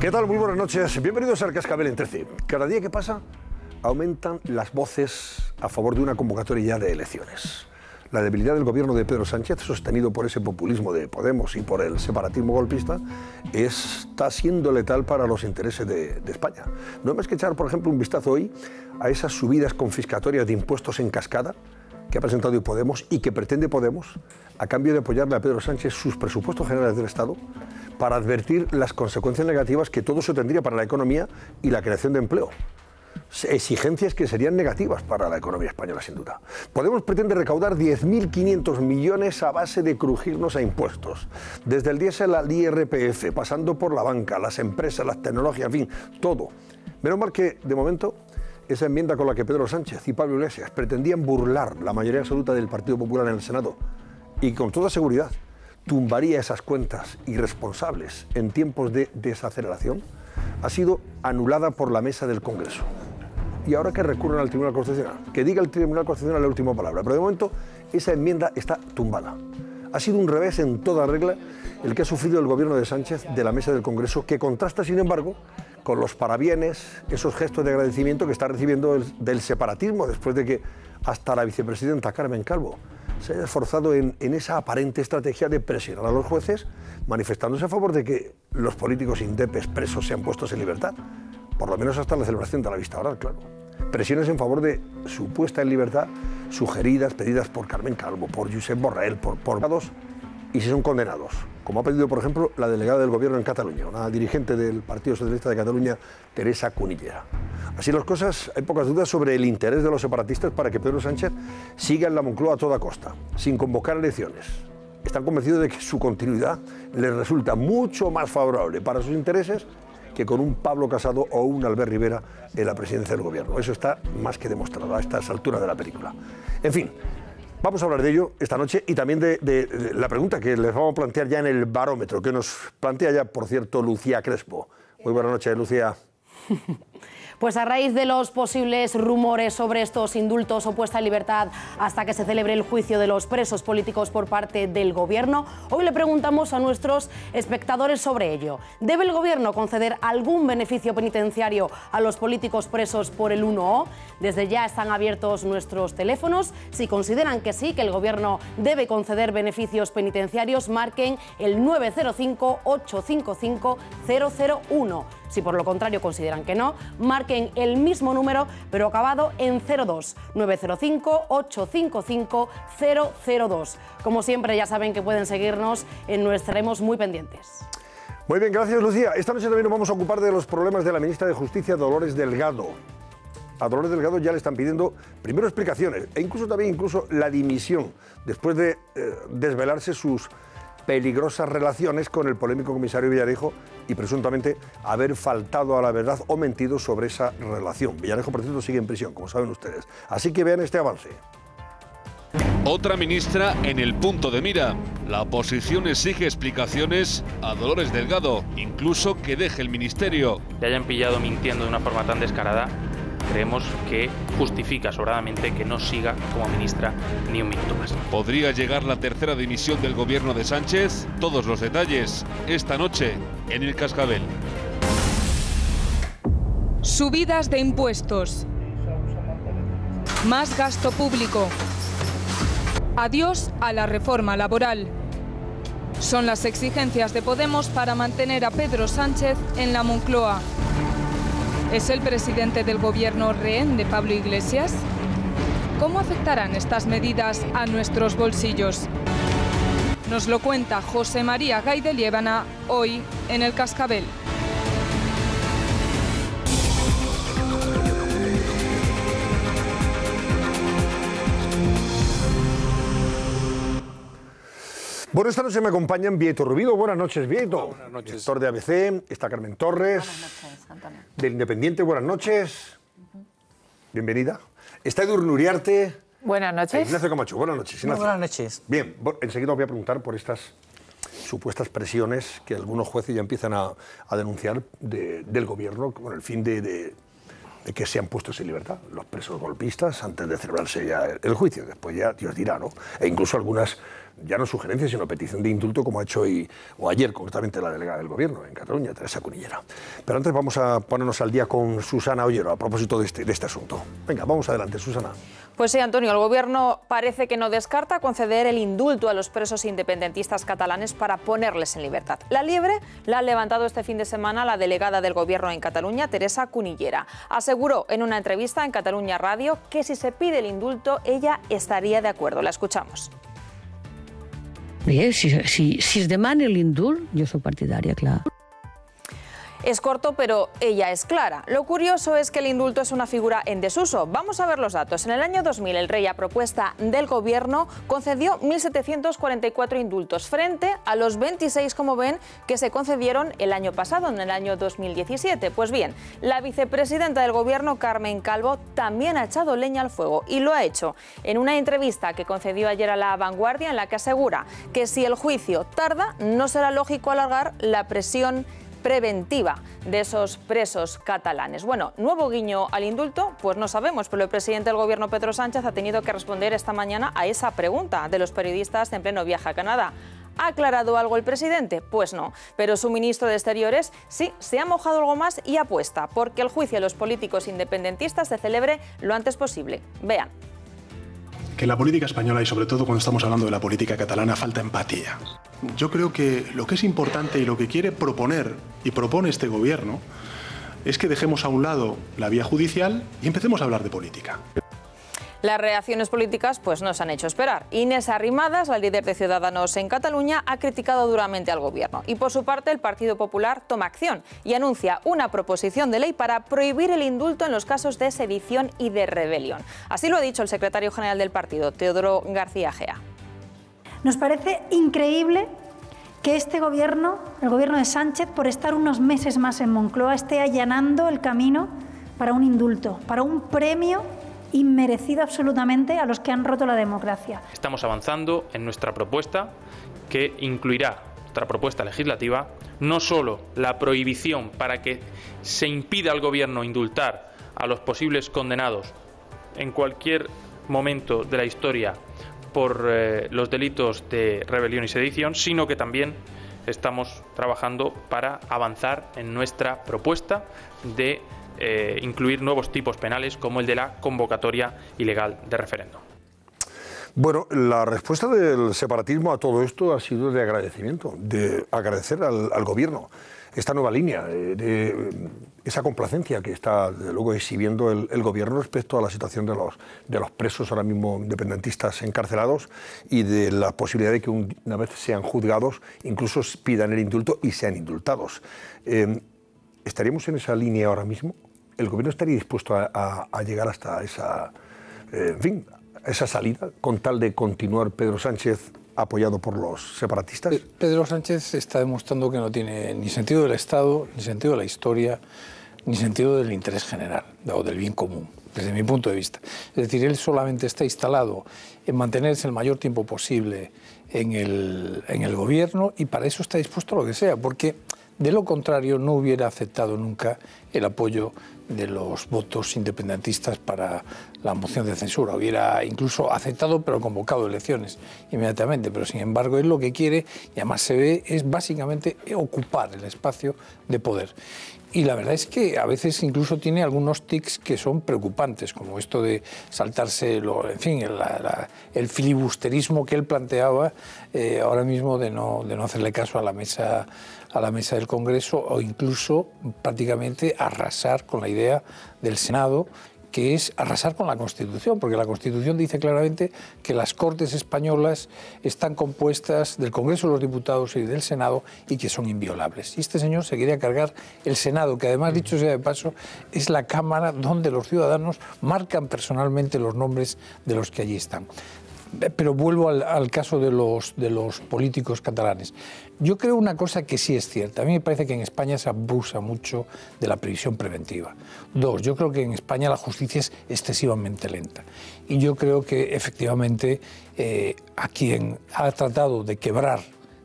¿Qué tal? Muy buenas noches. Bienvenidos al Cascabel en 13. Cada día que pasa aumentan las voces a favor de una convocatoria ya de elecciones. La debilidad del gobierno de Pedro Sánchez, sostenido por ese populismo de Podemos y por el separatismo golpista, está siendo letal para los intereses de España. No hay más que echar, por ejemplo, un vistazo hoy a esas subidas confiscatorias de impuestos en cascada que ha presentado hoy Podemos y que pretende Podemos a cambio de apoyarle a Pedro Sánchez sus presupuestos generales del Estado para advertir las consecuencias negativas que todo eso tendría para la economía y la creación de empleo. Exigencias que serían negativas para la economía española, sin duda. Podemos pretende recaudar 10.500 millones a base de crujirnos a impuestos. Desde el diésel al IRPF, pasando por la banca, las empresas, las tecnologías, en fin, todo. Menos mal que, de momento, esa enmienda con la que Pedro Sánchez y Pablo Iglesias pretendían burlar la mayoría absoluta del Partido Popular en el Senado y con toda seguridad tumbaría esas cuentas irresponsables en tiempos de desaceleración, ha sido anulada por la mesa del Congreso. Y ahora que recurren al Tribunal Constitucional, que diga el Tribunal Constitucional la última palabra. Pero de momento esa enmienda está tumbada. Ha sido un revés en toda regla el que ha sufrido el gobierno de Sánchez de la mesa del Congreso, que contrasta, sin embargo, con los parabienes, esos gestos de agradecimiento que está recibiendo del separatismo, después de que hasta la vicepresidenta Carmen Calvo se haya esforzado en esa aparente estrategia de presionar a los jueces, manifestándose a favor de que los políticos indepes presos sean puestos en libertad, por lo menos hasta la celebración de la vista oral, claro. Presiones en favor de su puesta en libertad, sugeridas, pedidas por Carmen Calvo, por Josep Borrell, por y si son condenados, como ha pedido, por ejemplo, la delegada del Gobierno en Cataluña, una dirigente del Partido Socialista de Cataluña, Teresa Cunillera. Así las cosas, hay pocas dudas sobre el interés de los separatistas para que Pedro Sánchez siga en la Moncloa a toda costa, sin convocar elecciones. Están convencidos de que su continuidad les resulta mucho más favorable para sus intereses que con un Pablo Casado o un Albert Rivera en la presidencia del Gobierno. Eso está más que demostrado a estas alturas de la película. En fin, vamos a hablar de ello esta noche y también de la pregunta que les vamos a plantear ya en el barómetro, que nos plantea ya, por cierto, Lucía Crespo. Muy buenas noches, Lucía. Pues a raíz de los posibles rumores sobre estos indultos o puesta en libertad hasta que se celebre el juicio de los presos políticos por parte del Gobierno, hoy le preguntamos a nuestros espectadores sobre ello. ¿Debe el Gobierno conceder algún beneficio penitenciario a los políticos presos por el 1O? Desde ya están abiertos nuestros teléfonos. Si consideran que sí, que el Gobierno debe conceder beneficios penitenciarios, marquen el 905-855-001. Si por lo contrario consideran que no, marquen el mismo número, pero acabado en 02, 905-855-002. Como siempre, ya saben que pueden seguirnos, estaremos muy pendientes. Muy bien, gracias, Lucía. Esta noche también nos vamos a ocupar de los problemas de la ministra de Justicia, Dolores Delgado. A Dolores Delgado ya le están pidiendo primero explicaciones e incluso la dimisión, después de desvelarse sus peligrosas relaciones con el polémico comisario Villarejo y presuntamente haber faltado a la verdad o mentido sobre esa relación. Villarejo, por cierto, sigue en prisión, como saben ustedes. Así que vean este avance. Otra ministra en el punto de mira. La oposición exige explicaciones a Dolores Delgado, incluso que deje el ministerio. Le hayan pillado mintiendo de una forma tan descarada, creemos que justifica sobradamente que no siga como ministra ni un minuto más. ¿Podría llegar la tercera dimisión del gobierno de Sánchez? Todos los detalles esta noche en el Cascabel. Subidas de impuestos. Más gasto público. Adiós a la reforma laboral. Son las exigencias de Podemos para mantener a Pedro Sánchez en la Moncloa. ¿Es el presidente del Gobierno rehén de Pablo Iglesias? ¿Cómo afectarán estas medidas a nuestros bolsillos? Nos lo cuenta José María Gay de Liébana hoy en el Cascabel. Bueno, esta noche me acompañan Bieito Rubido. Buenas noches, Bieito. Buenas noches. Director de ABC. Está Carmen Torres. Buenas noches, Antonio. Del Independiente. Buenas noches. Bienvenida. Está Edu Nuriarte. Buenas noches. Ignacio Camacho. Buenas noches, Ignacio. Buenas noches. Bien, enseguida os voy a preguntar por estas supuestas presiones que algunos jueces ya empiezan a denunciar del Gobierno con el fin de que sean puestos en libertad los presos golpistas antes de celebrarse ya el juicio. Después ya Dios dirá, ¿no? E incluso algunas ya no sugerencia, sino petición de indulto, como ha hecho hoy, o ayer concretamente, la delegada del Gobierno en Cataluña, Teresa Cunillera. Pero antes vamos a ponernos al día con Susana Ollero a propósito de este asunto. Venga, vamos adelante, Susana. Pues sí, Antonio, el Gobierno parece que no descarta conceder el indulto a los presos independentistas catalanes para ponerles en libertad. La liebre la ha levantado este fin de semana la delegada del Gobierno en Cataluña, Teresa Cunillera. Aseguró en una entrevista en Catalunya Radio que si se pide el indulto, ella estaría de acuerdo. La escuchamos. Bé, si es demana l'indult, jo soc partidària, clar. Es corto, pero ella es clara. Lo curioso es que el indulto es una figura en desuso. Vamos a ver los datos. En el año 2000, el rey, a propuesta del Gobierno, concedió 1.744 indultos, frente a los 26, como ven, que se concedieron el año pasado, en el año 2017. Pues bien, la vicepresidenta del Gobierno, Carmen Calvo, también ha echado leña al fuego, y lo ha hecho en una entrevista que concedió ayer a La Vanguardia, en la que asegura que si el juicio tarda, no será lógico alargar la prisión preventiva de esos presos catalanes. Bueno, ¿nuevo guiño al indulto? Pues no sabemos, pero el presidente del Gobierno, Pedro Sánchez, ha tenido que responder esta mañana a esa pregunta de los periodistas en pleno viaje a Canadá. ¿Ha aclarado algo el presidente? Pues no, pero su ministro de Exteriores sí, se ha mojado algo más y apuesta porque el juicio a los políticos independentistas se celebre lo antes posible. Vean. Que en la política española, y sobre todo cuando estamos hablando de la política catalana, falta empatía. Yo creo que lo que es importante y lo que quiere proponer y propone este Gobierno es que dejemos a un lado la vía judicial y empecemos a hablar de política. Las reacciones políticas pues no se han hecho esperar. Inés Arrimadas, la líder de Ciudadanos en Cataluña, ha criticado duramente al Gobierno. Y por su parte, el Partido Popular toma acción y anuncia una proposición de ley para prohibir el indulto en los casos de sedición y de rebelión. Así lo ha dicho el secretario general del partido, Teodoro García Gea. Nos parece increíble que este Gobierno, el Gobierno de Sánchez, por estar unos meses más en Moncloa, esté allanando el camino para un indulto, para un premio inmerecido absolutamente a los que han roto la democracia. Estamos avanzando en nuestra propuesta, que incluirá, nuestra propuesta legislativa, no solo la prohibición para que se impida al Gobierno indultar a los posibles condenados en cualquier momento de la historia por los delitos de rebelión y sedición, sino que también estamos trabajando para avanzar en nuestra propuesta de incluir nuevos tipos penales como el de la convocatoria ilegal de referéndum. Bueno, la respuesta del separatismo a todo esto ha sido de agradecimiento, de agradecer al Gobierno esta nueva línea, de esa complacencia que está, desde luego, exhibiendo el Gobierno respecto a la situación de los presos ahora mismo independentistas encarcelados y de la posibilidad de que una vez sean juzgados, incluso pidan el indulto y sean indultados. ¿Estaríamos en esa línea ahora mismo? ¿El Gobierno estaría dispuesto a llegar hasta esa, esa salida con tal de continuar Pedro Sánchez apoyado por los separatistas? Pedro Sánchez está demostrando que no tiene ni sentido del Estado, ni sentido de la historia, ni sentido del interés general o del bien común, desde mi punto de vista. Es decir, él solamente está instalado en mantenerse el mayor tiempo posible en el Gobierno, y para eso está dispuesto a lo que sea, porque de lo contrario no hubiera aceptado nunca el apoyo de los votos independentistas para la moción de censura. Hubiera incluso aceptado, pero convocado elecciones inmediatamente. Pero sin embargo, él lo que quiere, y además se ve, es básicamente ocupar el espacio de poder. Y la verdad es que a veces incluso tiene algunos tics que son preocupantes, como esto de saltarse, el filibusterismo que él planteaba ahora mismo de no hacerle caso a la mesa del Congreso, o incluso prácticamente arrasar con la idea del Senado, que es arrasar con la Constitución, porque la Constitución dice claramente que las Cortes españolas están compuestas del Congreso de los Diputados y del Senado y que son inviolables. Y este señor se quería cargar el Senado, que además, dicho sea de paso, es la Cámara donde los ciudadanos marcan personalmente los nombres de los que allí están. Pero vuelvo al caso de los políticos catalanes. Yo creo una cosa que sí es cierta. A mí me parece que en España se abusa mucho de la prisión preventiva. Dos, yo creo que en España la justicia es excesivamente lenta. Y yo creo que efectivamente a quien ha tratado de quebrar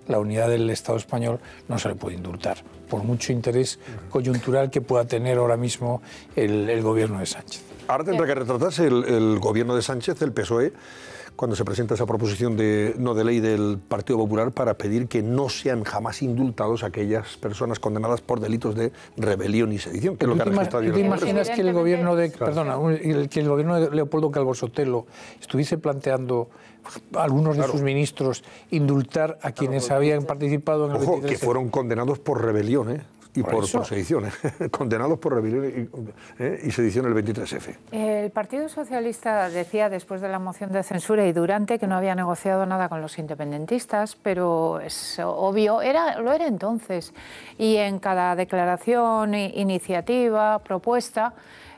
la unidad del Estado español no se le puede indultar, por mucho interés coyuntural que pueda tener ahora mismo el Gobierno de Sánchez. Ahora tendrá que retratarse el Gobierno de Sánchez, el PSOE, cuando se presenta esa proposición no de ley del Partido Popular para pedir que no sean jamás indultados aquellas personas condenadas por delitos de rebelión y sedición, que es lo que ha registrado. ¿Te imaginas que el gobierno de Leopoldo Calvo Sotelo estuviese planteando a algunos de sus ministros indultar a quienes habían participado en el 23F? Que fueron condenados por rebelión, y por sedición, condenados por rebelión y sedición el 23F. El Partido Socialista decía después de la moción de censura y durante que no había negociado nada con los independentistas, pero es obvio, lo era entonces. Y en cada declaración, iniciativa, propuesta,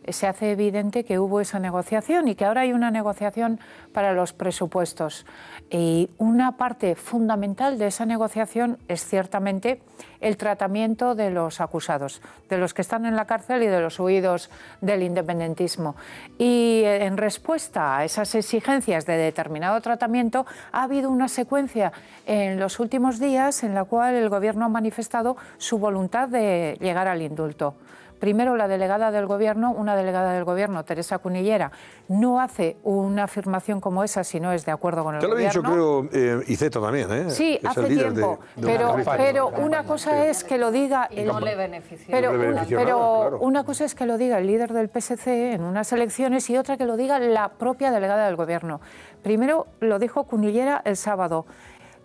se hace evidente que hubo esa negociación y que ahora hay una negociación para los presupuestos. Y una parte fundamental de esa negociación es ciertamente el tratamiento de los acusados, de los que están en la cárcel y de los huidos del independentismo. Y en respuesta a esas exigencias de determinado tratamiento, ha habido una secuencia en los últimos días en la cual el Gobierno ha manifestado su voluntad de llegar al indulto. Primero, una delegada del Gobierno, Teresa Cunillera, no hace una afirmación como esa si no es de acuerdo con el Gobierno. Te lo he dicho, creo, Iceta también, Sí, hace tiempo, pero una cosa es que lo diga... No le benefició. Pero una cosa es que lo diga el líder del PSC en unas elecciones y otra que lo diga la propia delegada del Gobierno. Primero lo dijo Cunillera el sábado.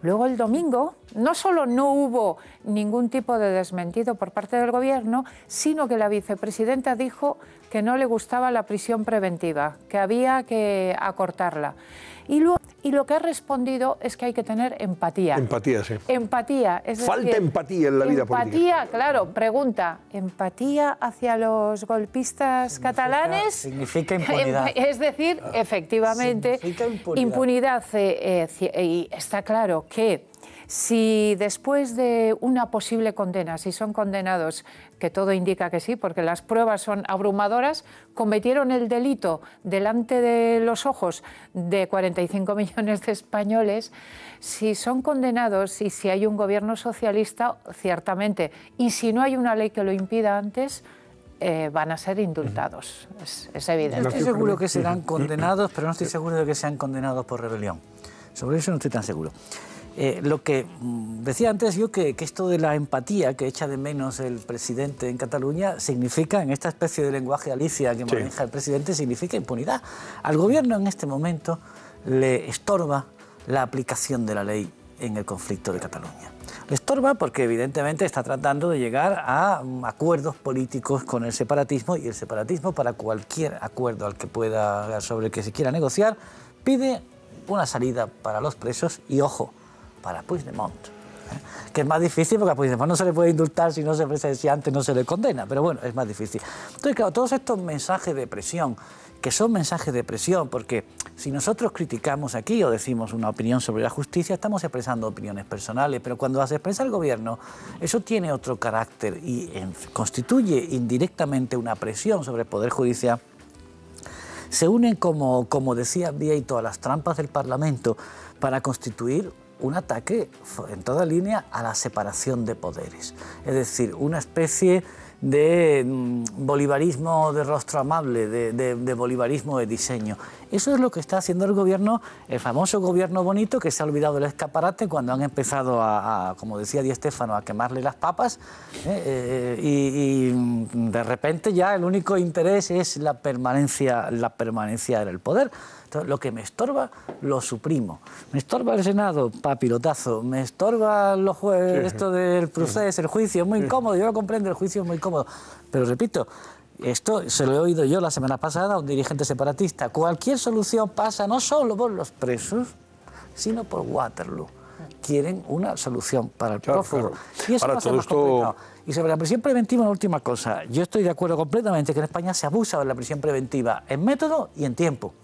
Luego el domingo no solo no hubo ningún tipo de desmentido por parte del Gobierno, sino que la vicepresidenta dijo que no le gustaba la prisión preventiva, que había que acortarla. Y lo que ha respondido es que hay que tener empatía. Empatía, sí. Empatía. Falta empatía en la vida política. Empatía, claro, pregunta, ¿empatía hacia los golpistas catalanes? Significa impunidad. Es decir, efectivamente, impunidad. Y está claro que si después de una posible condena, si son condenados, que todo indica que sí, porque las pruebas son abrumadoras, cometieron el delito delante de los ojos de 45 millones de españoles, si son condenados y si hay un gobierno socialista, ciertamente, y si no hay una ley que lo impida antes, van a ser indultados, es evidente. Yo estoy seguro que serán condenados, pero no estoy seguro de que sean condenados por rebelión. Sobre eso no estoy tan seguro. Lo que decía antes yo, que esto de la empatía que echa de menos el presidente en Cataluña significa, en esta especie de lenguaje Alicia que maneja el presidente, significa impunidad. Al gobierno en este momento le estorba la aplicación de la ley en el conflicto de Cataluña. Le estorba porque evidentemente está tratando de llegar a acuerdos políticos con el separatismo, y el separatismo, para cualquier acuerdo al que pueda, sobre el que se quiera negociar, pide una salida para los presos y, ojo, para Puigdemont, que es más difícil porque a Puigdemont no se le puede indultar si antes no se le condena, pero bueno, es más difícil. Entonces, claro, todos estos mensajes de presión, que son mensajes de presión, porque si nosotros criticamos aquí o decimos una opinión sobre la justicia, estamos expresando opiniones personales, pero cuando las expresa el gobierno, eso tiene otro carácter y constituye indirectamente una presión sobre el Poder Judicial. Se unen, como decía Vieito, a las trampas del Parlamento para constituir un ataque en toda línea a la separación de poderes. Es decir, una especie de bolivarismo de rostro amable, de bolivarismo de diseño. Eso es lo que está haciendo el gobierno, el famoso gobierno bonito, que se ha olvidado del escaparate cuando han empezado como decía Di Stéfano, a quemarle las papas, y de repente ya el único interés es la permanencia en el poder. Entonces, lo que me estorba, lo suprimo. Me estorba el Senado, papilotazo. Me estorba los jueces, esto del proceso, el juicio, es muy incómodo. Yo lo comprendo, el juicio es muy incómodo. Pero repito, esto se lo he oído yo la semana pasada a un dirigente separatista. Cualquier solución pasa no solo por los presos, sino por Waterloo. Quieren una solución para el prófugo. Y eso pasa más complicado. Y sobre la prisión preventiva, una última cosa. Yo estoy de acuerdo completamente que en España se abusa de la prisión preventiva en método y en tiempo.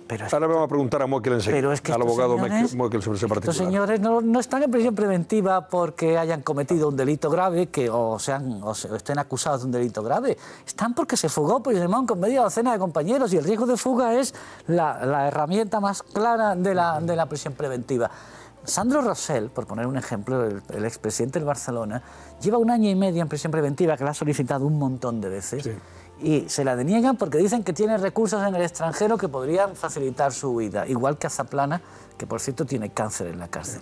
Pero ahora vamos a preguntar a Moekel enseguida, al abogado Moekel sobre ese particular. Estos señores no están en prisión preventiva porque hayan cometido un delito grave o estén acusados de un delito grave. Están porque se fugó Puigdemont con media docena de compañeros y el riesgo de fuga es la herramienta más clara de la prisión preventiva. Sandro Rosell, por poner un ejemplo, el expresidente del Barcelona, lleva 1 año y medio en prisión preventiva, que la ha solicitado un montón de veces. Sí. y se la deniegan porque dicen que tiene recursos en el extranjero que podrían facilitar su huida, igual que a Zaplana, que por cierto tiene cáncer en la cárcel.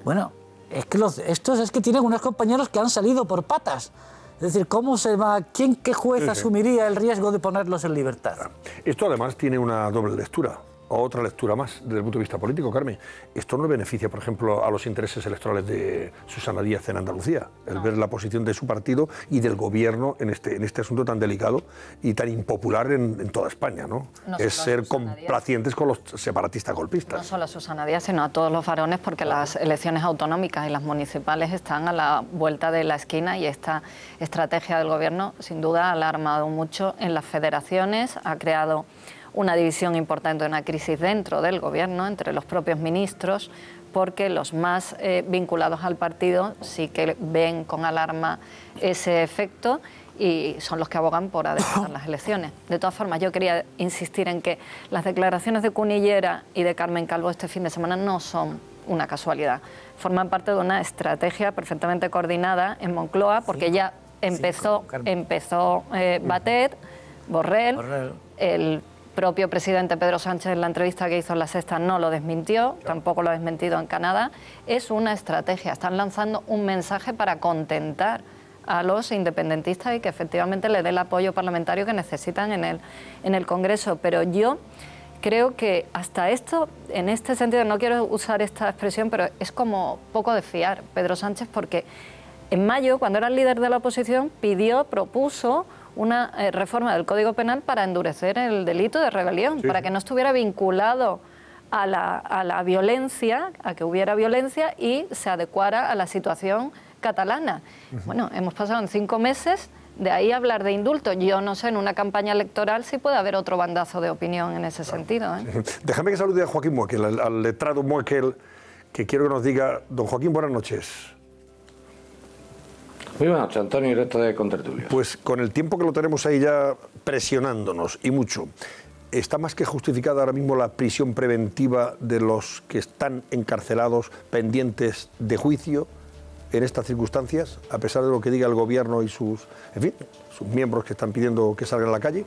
Bueno, es que estos es que tienen unos compañeros que han salido por patas. Es decir, ¿cómo se va? ¿Qué juez asumiría el riesgo de ponerlos en libertad? Esto además tiene una doble lectura, o otra lectura más desde el punto de vista político, Carmen. Esto no beneficia, por ejemplo, a los intereses electorales de Susana Díaz en Andalucía, el ver la posición de su partido y del gobierno en este asunto tan delicado y tan impopular en toda España, ¿no? Es ser complacientes con los separatistas golpistas. No solo a Susana Díaz, sino a todos los varones, porque las elecciones autonómicas y las municipales están a la vuelta de la esquina y esta estrategia del gobierno sin duda ha alarmado mucho en las federaciones, ha creado una división importante, una crisis dentro del gobierno, entre los propios ministros, porque los más vinculados al partido sí que ven con alarma ese efecto y son los que abogan por adelantar las elecciones. De todas formas, yo quería insistir en que las declaraciones de Cunillera y de Carmen Calvo este fin de semana no son una casualidad, forman parte de una estrategia perfectamente coordinada en Moncloa, porque ya empezó Batet, Borrell, el propio presidente Pedro Sánchez en la entrevista que hizo en La Sexta no lo desmintió, tampoco lo ha desmentido en Canadá. Es una estrategia, están lanzando un mensaje para contentar a los independentistas y que efectivamente le dé el apoyo parlamentario que necesitan en el Congreso. Pero yo creo que hasta esto, en este sentido, no quiero usar esta expresión, pero es como poco de fiar Pedro Sánchez, porque en mayo, cuando era el líder de la oposición, propuso una reforma del Código Penal para endurecer el delito de rebelión, para que no estuviera vinculado a la violencia, a que hubiera violencia y se adecuara a la situación catalana. Bueno, hemos pasado en 5 meses, de ahí a hablar de indulto. Yo no sé, en una campaña electoral sí puede haber otro bandazo de opinión en ese sentido, ¿eh? Déjame que salude a Joaquín Moekel, al letrado Moekel, que quiero que nos diga, don Joaquín, buenas noches. Muy buenas noches, Antonio y resto de contertulios. Pues con el tiempo que lo tenemos ahí ya presionándonos, y mucho, ¿está más que justificada ahora mismo la prisión preventiva de los que están encarcelados pendientes de juicio en estas circunstancias, a pesar de lo que diga el gobierno y sus miembros que están pidiendo que salgan a la calle?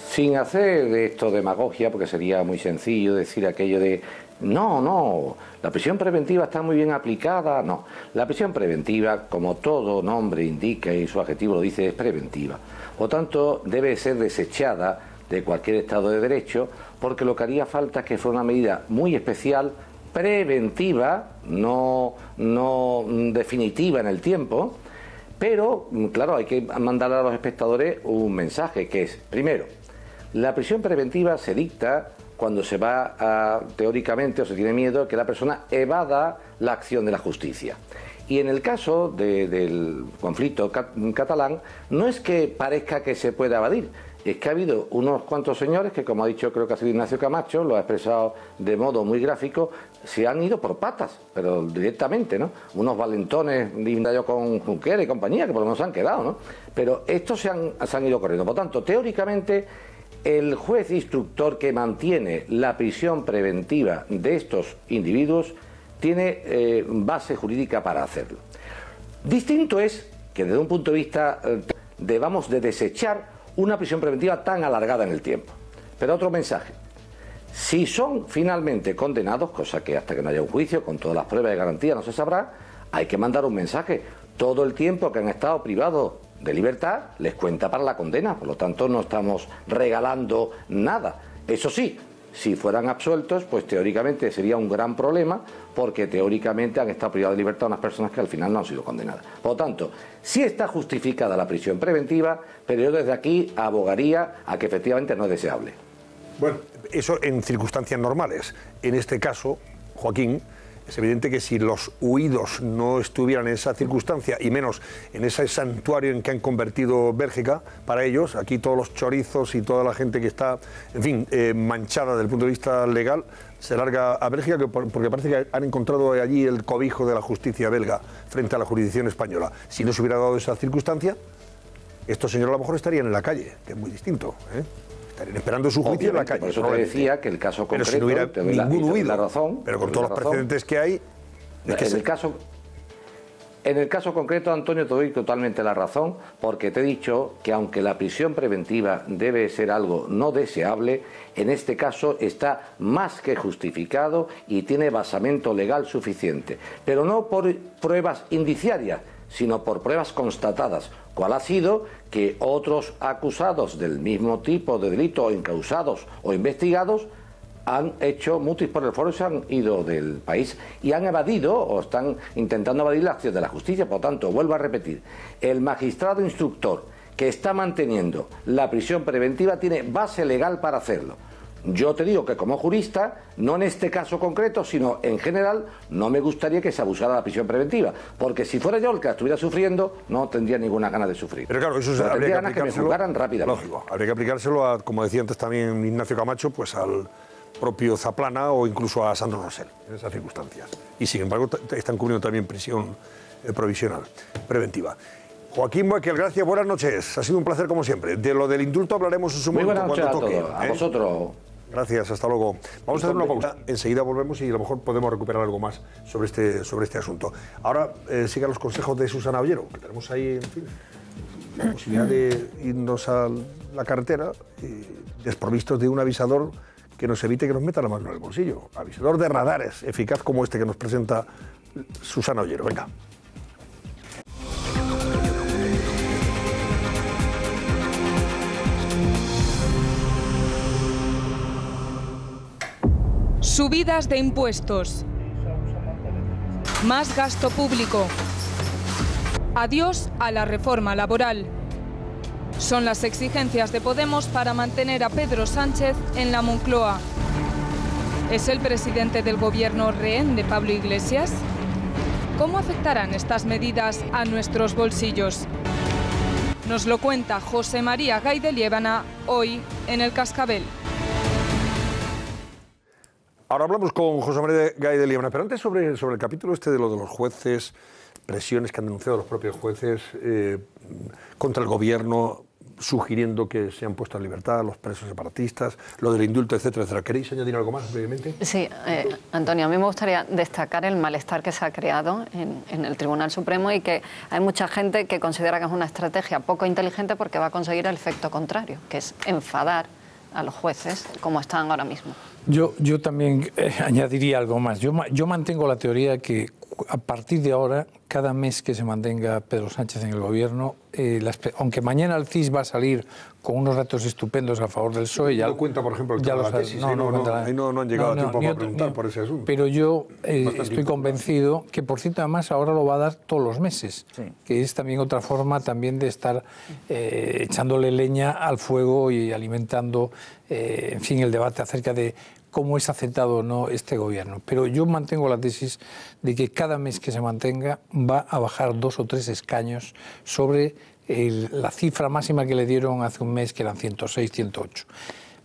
Sin hacer de esto demagogia, porque sería muy sencillo decir aquello de no, la prisión preventiva está muy bien aplicada. No, la prisión preventiva, como todo nombre indica y su adjetivo lo dice, es preventiva. Por tanto, debe ser desechada de cualquier Estado de Derecho, porque lo que haría falta es que fuera una medida muy especial, preventiva, no definitiva en el tiempo, pero, claro, hay que mandar a los espectadores un mensaje que es, primero, la prisión preventiva se dicta cuando se va teóricamente, o se tiene miedo, que la persona evada la acción de la justicia. Y en el caso del conflicto catalán, no es que parezca que se pueda evadir, es que ha habido unos cuantos señores que, como ha dicho, creo que ha sido Ignacio Camacho, lo ha expresado de modo muy gráfico, se han ido por patas, pero directamente, ¿no? Unos valentones, yo con Junquera y compañía, que por lo menos se han quedado, ¿no? Pero estos se han ido corriendo. Por tanto, teóricamente, el juez instructor que mantiene la prisión preventiva de estos individuos tiene base jurídica para hacerlo. Distinto es que desde un punto de vista debamos de desechar una prisión preventiva tan alargada en el tiempo. Pero otro mensaje: si son finalmente condenados, cosa que hasta que no haya un juicio con todas las pruebas de garantía no se sabrá, hay que mandar un mensaje. Todo el tiempo que han estado privados de libertad les cuenta para la condena, por lo tanto no estamos regalando nada. Eso sí, si fueran absueltos, pues teóricamente sería un gran problema, porque teóricamente han estado privados de libertad unas personas que al final no han sido condenadas. Por lo tanto, sí está justificada la prisión preventiva, pero yo desde aquí abogaría a que efectivamente no es deseable. Bueno, eso en circunstancias normales. En este caso, Joaquín, es evidente que si los huidos no estuvieran en esa circunstancia, y menos en ese santuario en que han convertido Bélgica, para ellos, aquí todos los chorizos y toda la gente que está, en fin, manchada desde el punto de vista legal, se larga a Bélgica porque parece que han encontrado allí el cobijo de la justicia belga frente a la jurisdicción española. Si no se hubiera dado esa circunstancia, estos señores a lo mejor estarían en la calle, que es muy distinto, ¿eh? Estarían esperando su juicio en la calle. Por eso te decía que el caso concreto, pero si no hubiera ningún huido, la razón, pero con todos los precedentes que hay, es que el caso En el caso concreto, Antonio, te doy totalmente la razón, porque te he dicho que aunque la prisión preventiva debe ser algo no deseable, en este caso está más que justificado y tiene basamento legal suficiente, pero no por pruebas indiciarias, sino por pruebas constatadas, cual ha sido que otros acusados del mismo tipo de delito, encausados o investigados, han hecho mutis por el foro, se han ido del país y han evadido o están intentando evadir la acción de la justicia. Por tanto, vuelvo a repetir, el magistrado instructor que está manteniendo la prisión preventiva tiene base legal para hacerlo. Yo te digo que como jurista, no en este caso concreto, sino en general, no me gustaría que se abusara de la prisión preventiva, porque si fuera yo el que la estuviera sufriendo, no tendría ninguna ganas de sufrir. Pero claro, eso habría que ganas que me juzgaran rápidamente. Lógico, habría que aplicárselo a, como decía antes también Ignacio Camacho, pues al propio Zaplana o incluso a Sandro Rosell, en esas circunstancias. Y sin embargo están cubriendo también prisión provisional, preventiva. Joaquín Boekel, gracias, buenas noches. Ha sido un placer como siempre. De lo del indulto hablaremos en su momento. Muy buenas noches a todos. A vosotros. Gracias, hasta luego. Vamos a hacer una pausa. Enseguida volvemos y a lo mejor podemos recuperar algo más sobre este asunto. Ahora sigan los consejos de Susana Ollero, que tenemos ahí, en fin, la posibilidad de irnos a la carretera desprovistos de un avisador que nos evite que nos meta la mano en el bolsillo. Avisador de radares, eficaz como este que nos presenta Susana Ollero. Venga. Subidas de impuestos. Más gasto público. Adiós a la reforma laboral. Son las exigencias de Podemos para mantener a Pedro Sánchez en la Moncloa. ¿Es el presidente del gobierno rehén de Pablo Iglesias? ¿Cómo afectarán estas medidas a nuestros bolsillos? Nos lo cuenta José María Gay de Liébana hoy en El Cascabel. Ahora hablamos con José María Gay de Liébana, pero antes sobre el capítulo este de lo de los jueces, presiones que han denunciado los propios jueces contra el gobierno, sugiriendo que se han puesto en libertad a los presos separatistas, lo del indulto, etcétera, etcétera. ¿Queréis añadir algo más brevemente? Sí, Antonio, a mí me gustaría destacar el malestar que se ha creado en el Tribunal Supremo y que hay mucha gente que considera que es una estrategia poco inteligente porque va a conseguir el efecto contrario, que es enfadar a los jueces como están ahora mismo. Yo también añadiría algo más. Yo mantengo la teoría que a partir de ahora, cada mes que se mantenga Pedro Sánchez en el gobierno, aunque mañana el CIS va a salir con unos datos estupendos a favor del PSOE... No cuenta, por ejemplo, el tema de la tesis. No han llegado a tiempo para preguntar por ese asunto. Pero yo estoy convencido que, por cierto, además ahora lo va a dar todos los meses, sí, que es también otra forma también de estar echándole leña al fuego y alimentando, en fin, el debate acerca de cómo es aceptado o no este gobierno. Pero yo mantengo la tesis de que cada mes que se mantenga va a bajar 2 o 3 escaños sobre la cifra máxima que le dieron hace un mes, que eran 106, 108.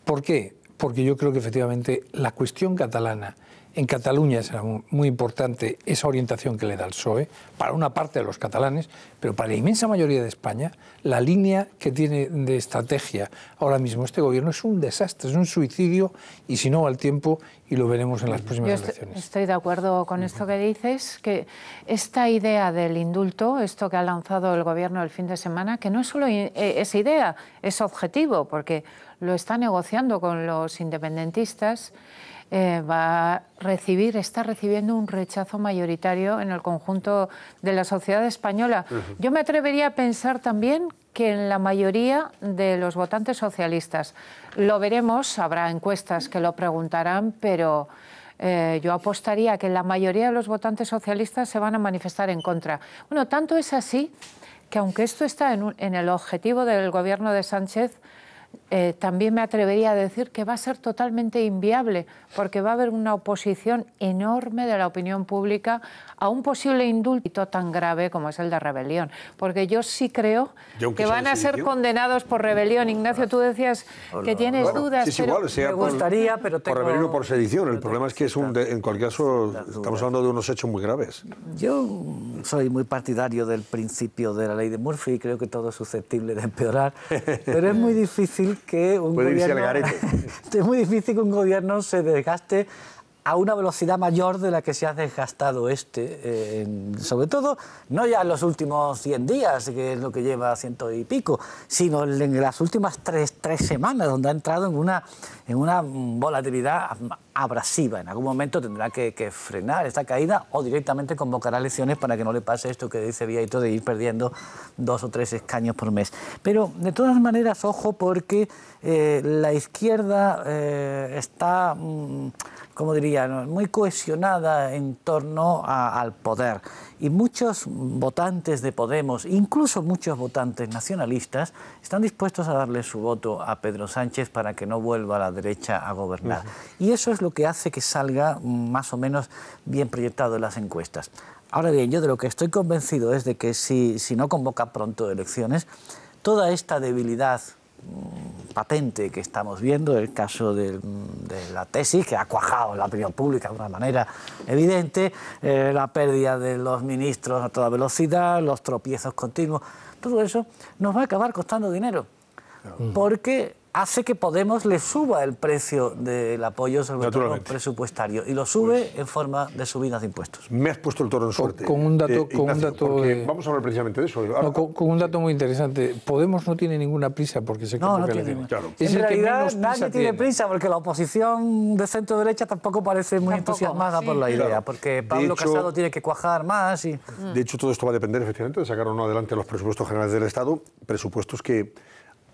¿Por qué? Porque yo creo que efectivamente la cuestión catalana, en Cataluña será muy importante esa orientación que le da el PSOE, para una parte de los catalanes, pero para la inmensa mayoría de España, la línea que tiene de estrategia ahora mismo este gobierno es un desastre, es un suicidio, y si no va al tiempo, y lo veremos en las próximas elecciones. Estoy de acuerdo con esto que dices, que esta idea del indulto, esto que ha lanzado el gobierno el fin de semana, que no es solo esa idea, es objetivo, porque lo está negociando con los independentistas, está recibiendo un rechazo mayoritario en el conjunto de la sociedad española. Yo me atrevería a pensar también que en la mayoría de los votantes socialistas. Lo veremos, habrá encuestas que lo preguntarán, pero yo apostaría que la mayoría de los votantes socialistas se van a manifestar en contra. Bueno, tanto es así que aunque esto está en el objetivo del gobierno de Sánchez, también me atrevería a decir que va a ser totalmente inviable, porque va a haber una oposición enorme de la opinión pública a un posible indulto tan grave como es el de rebelión. Porque yo sí creo que van a ser condenados por rebelión. Ignacio, tú decías que tienes dudas, sí, pero igual, sea me gustaría, pero tengo... por rebelión o por sedición. El problema es que en cualquier caso estamos hablando de unos hechos muy graves. Yo soy muy partidario del principio de la ley de Murphy y creo que todo es susceptible de empeorar, pero es muy difícil que un gobierno... es muy difícil que un gobierno se desgaste a una velocidad mayor de la que se ha desgastado sobre todo, no ya en los últimos 100 días, que es lo que lleva 100 y pico, sino en las últimas tres semanas, donde ha entrado en una volatilidad abrasiva. En algún momento tendrá que frenar esta caída o directamente convocará elecciones para que no le pase esto que dice Bieito de ir perdiendo 2 o 3 escaños por mes. Pero, de todas maneras, ojo, porque la izquierda está, como diría, muy cohesionada en torno al poder. Y muchos votantes de Podemos, incluso muchos votantes nacionalistas, están dispuestos a darle su voto a Pedro Sánchez para que no vuelva a la derecha a gobernar. Y eso es lo que hace que salga más o menos bien proyectado en las encuestas. Ahora bien, yo de lo que estoy convencido es de que si no convoca pronto elecciones, toda esta debilidad patente que estamos viendo, el caso de la tesis, que ha cuajado en la opinión pública de una manera evidente, la pérdida de los ministros a toda velocidad, los tropiezos continuos, todo eso nos va a acabar costando dinero, porque hace que Podemos le suba el precio del apoyo, sobre todo presupuestario, y lo sube en forma de subidas de impuestos. Me has puesto el toro en suerte. Con un dato, vamos a hablar precisamente de eso. No, con un dato muy interesante. Podemos no tiene ninguna prisa porque se convoca la elección. Claro. En realidad nadie tiene prisa, porque la oposición de centro-derecha tampoco parece muy entusiasmada por la idea, porque Pablo Casado tiene que cuajar más. De hecho, todo esto va a depender efectivamente de sacar o no adelante los presupuestos generales del Estado, presupuestos que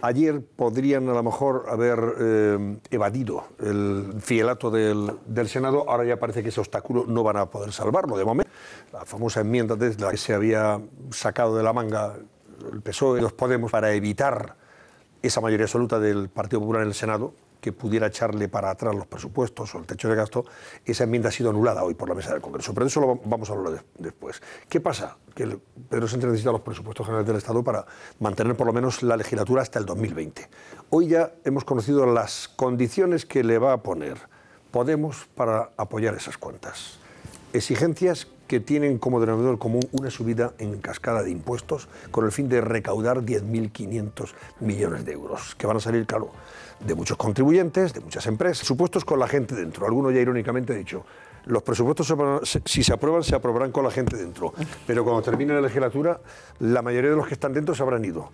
ayer podrían a lo mejor haber evadido el fielato del Senado. Ahora ya parece que ese obstáculo no van a poder salvarlo de momento. La famosa enmienda de la que se había sacado de la manga el PSOE y los Podemos para evitar esa mayoría absoluta del Partido Popular en el Senado, que pudiera echarle para atrás los presupuestos o el techo de gasto, esa enmienda ha sido anulada hoy por la mesa del Congreso. Pero de eso lo vamos a hablar después. ¿Qué pasa? Que Pedro Sánchez necesita los presupuestos generales del Estado para mantener por lo menos la legislatura hasta el 2020. Hoy ya hemos conocido las condiciones que le va a poner Podemos para apoyar esas cuentas. Exigencias que tienen como denominador común una subida en cascada de impuestos con el fin de recaudar 10.500 millones de euros, que van a salir, claro, de muchos contribuyentes, de muchas empresas, presupuestos con la gente dentro. Algunos ya irónicamente han dicho, los presupuestos si se aprueban, se aprobarán con la gente dentro, pero cuando termine la legislatura, la mayoría de los que están dentro se habrán ido.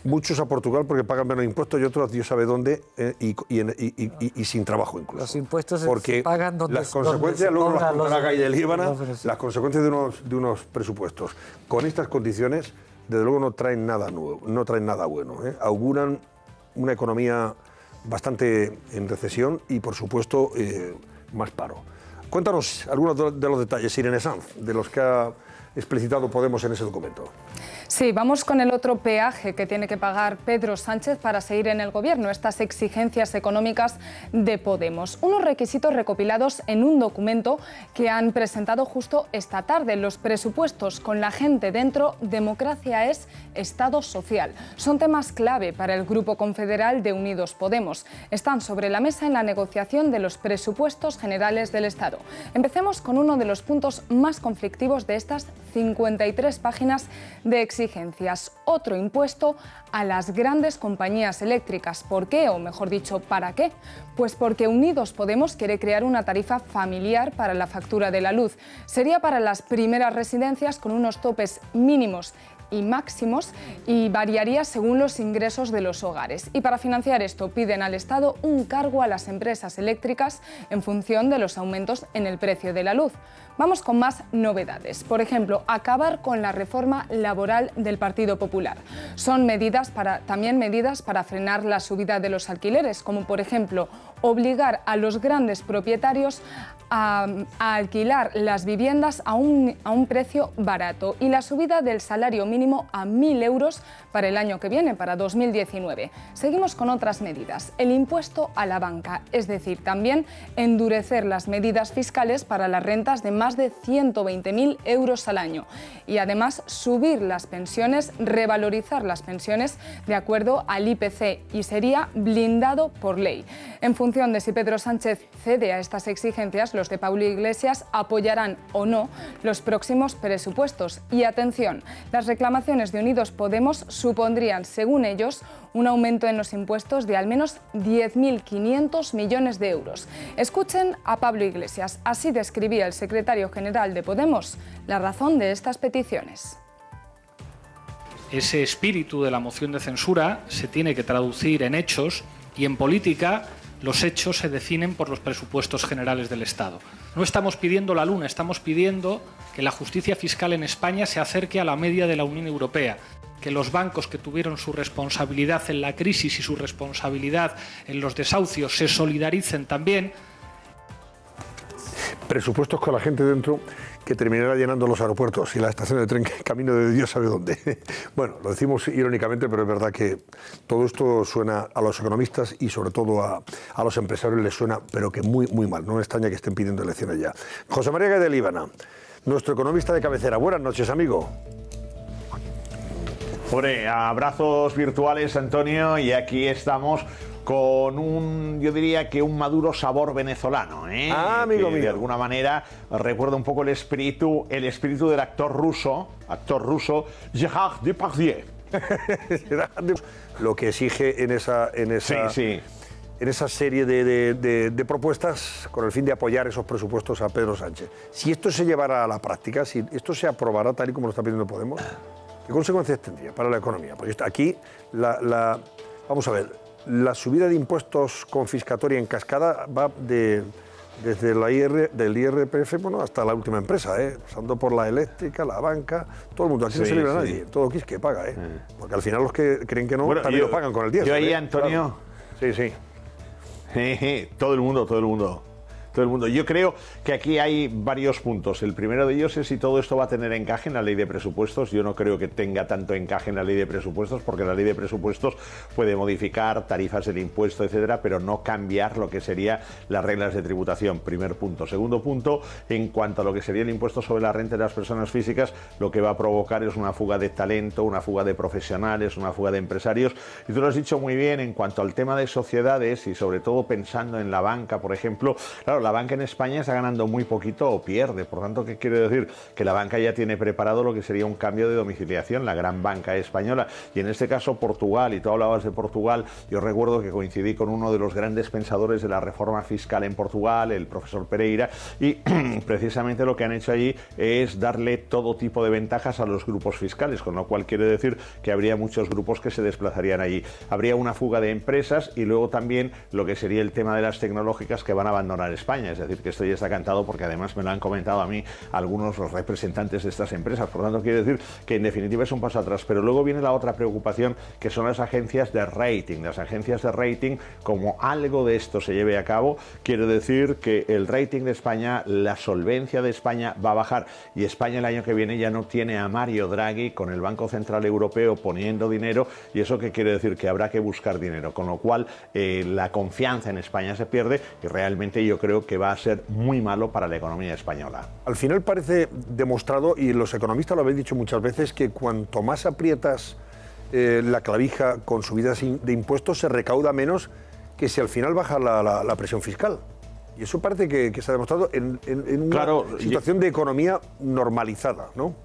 Muchos a Portugal porque pagan menos impuestos y otros Dios sabe dónde y sin trabajo incluso. Los impuestos porque se pagan donde las consecuencias, luego las contará Gaye Líbana, las consecuencias de unos presupuestos con estas condiciones, desde luego no traen nada nuevo, no traen nada bueno. Auguran una economía bastante en recesión y, por supuesto, más paro. Cuéntanos algunos de los detalles, Irene Sanz, de los que ha explicitado Podemos en ese documento. Sí, vamos con el otro peaje que tiene que pagar Pedro Sánchez para seguir en el gobierno, estas exigencias económicas de Podemos. Unos requisitos recopilados en un documento que han presentado justo esta tarde. Los presupuestos con la gente dentro, democracia es Estado social. Son temas clave para el Grupo Confederal de Unidos Podemos. Están sobre la mesa en la negociación de los presupuestos generales del Estado. Empecemos con uno de los puntos más conflictivos de estas 53 páginas de exigencias. Otro impuesto a las grandes compañías eléctricas. ¿Por qué? O mejor dicho, ¿para qué? Pues porque Unidos Podemos quiere crear una tarifa familiar para la factura de la luz. Sería para las primeras residencias con unos topes mínimos y máximos y variaría según los ingresos de los hogares. Y para financiar esto piden al Estado un cargo a las empresas eléctricas en función de los aumentos en el precio de la luz. Vamos con más novedades. Por ejemplo, acabar con la reforma laboral del Partido Popular. Son también medidas para frenar la subida de los alquileres, como por ejemplo obligar a los grandes propietarios a alquilar las viviendas a un precio barato y la subida del salario mínimo a 1.000 euros para el año que viene, para 2019. Seguimos con otras medidas. El impuesto a la banca, es decir, también endurecer las medidas fiscales para las rentas de más de 120.000 euros al año y además subir las pensiones, revalorizar las pensiones de acuerdo al IPC y sería blindado por ley. En función función de si Pedro Sánchez cede a estas exigencias, los de Pablo Iglesias apoyarán o no los próximos presupuestos. Y atención, las reclamaciones de Unidos Podemos supondrían, según ellos, un aumento en los impuestos de al menos 10.500 millones de euros. Escuchen a Pablo Iglesias. Así describía el secretario general de Podemos la razón de estas peticiones. Ese espíritu de la moción de censura se tiene que traducir en hechos, y en política los hechos se definen por los presupuestos generales del Estado. No estamos pidiendo la luna, estamos pidiendo que la justicia fiscal en España se acerque a la media de la Unión Europea, que los bancos que tuvieron su responsabilidad en la crisis y su responsabilidad en los desahucios se solidaricen también. Presupuestos con la gente dentro que terminará llenando los aeropuertos y las estaciones de tren camino de Dios sabe dónde. Bueno, lo decimos irónicamente, pero es verdad que todo esto suena a los economistas y sobre todo a los empresarios les suena, pero que muy, muy mal. No me extraña que estén pidiendo elecciones ya. José María Gay de Líbana, nuestro economista de cabecera. Buenas noches, amigo. Hombre, abrazos virtuales, Antonio, y aquí estamos con un, yo diría que un maduro sabor venezolano, ¿eh? Amigo que mío. De alguna manera recuerda un poco el espíritu del actor ruso Gérard Depardieu. Lo que exige en esa serie de propuestas con el fin de apoyar esos presupuestos a Pedro Sánchez. Si esto se llevara a la práctica, si esto se aprobara tal y como lo está pidiendo Podemos, ¿qué consecuencias tendría para la economía? Porque aquí, vamos a ver, la subida de impuestos confiscatoria en cascada va desde del IRPF hasta la última empresa, pasando por la eléctrica, la banca, todo el mundo. Aquí no se libra nadie, todo aquí es que paga, porque al final los que creen que no, bueno, también lo pagan con el 10. Yo ahí, Antonio... Claro. Sí. Todo el mundo. Yo creo que aquí hay varios puntos. El primero de ellos es si todo esto va a tener encaje en la ley de presupuestos. Yo no creo que tenga tanto encaje en la ley de presupuestos, porque la ley de presupuestos puede modificar tarifas del impuesto, etcétera, pero no cambiar lo que serían las reglas de tributación. Primer punto. Segundo punto, en cuanto a lo que sería el impuesto sobre la renta de las personas físicas, lo que va a provocar es una fuga de talento, una fuga de profesionales, una fuga de empresarios. Y tú lo has dicho muy bien en cuanto al tema de sociedades y sobre todo pensando en la banca, por ejemplo. Claro, la banca en España está ganando muy poquito o pierde. Por tanto, ¿qué quiere decir? Que la banca ya tiene preparado lo que sería un cambio de domiciliación, la gran banca española. Y en este caso Portugal, y tú hablabas de Portugal, yo recuerdo que coincidí con uno de los grandes pensadores de la reforma fiscal en Portugal, el profesor Pereira, y precisamente lo que han hecho allí es darle todo tipo de ventajas a los grupos fiscales, con lo cual quiere decir que habría muchos grupos que se desplazarían allí. Habría una fuga de empresas y luego también lo que sería el tema de las tecnológicas que van a abandonar España. Es decir, que esto ya está cantado porque además me lo han comentado a mí algunos los representantes de estas empresas. Por lo tanto, quiere decir que en definitiva es un paso atrás. Pero luego viene la otra preocupación, que son las agencias de rating. Las agencias de rating, como algo de esto se lleve a cabo, quiere decir que el rating de España, la solvencia de España va a bajar. Y España el año que viene ya no tiene a Mario Draghi con el Banco Central Europeo poniendo dinero. ¿Y eso qué quiere decir? Que habrá que buscar dinero. Con lo cual, la confianza en España se pierde y realmente yo creo que va a ser muy malo para la economía española. Al final parece demostrado, y los economistas lo habéis dicho muchas veces, que cuanto más aprietas la clavija con subidas de impuestos, se recauda menos que si al final baja la presión fiscal. Y eso parece que se ha demostrado en una situación de economía normalizada, ¿no?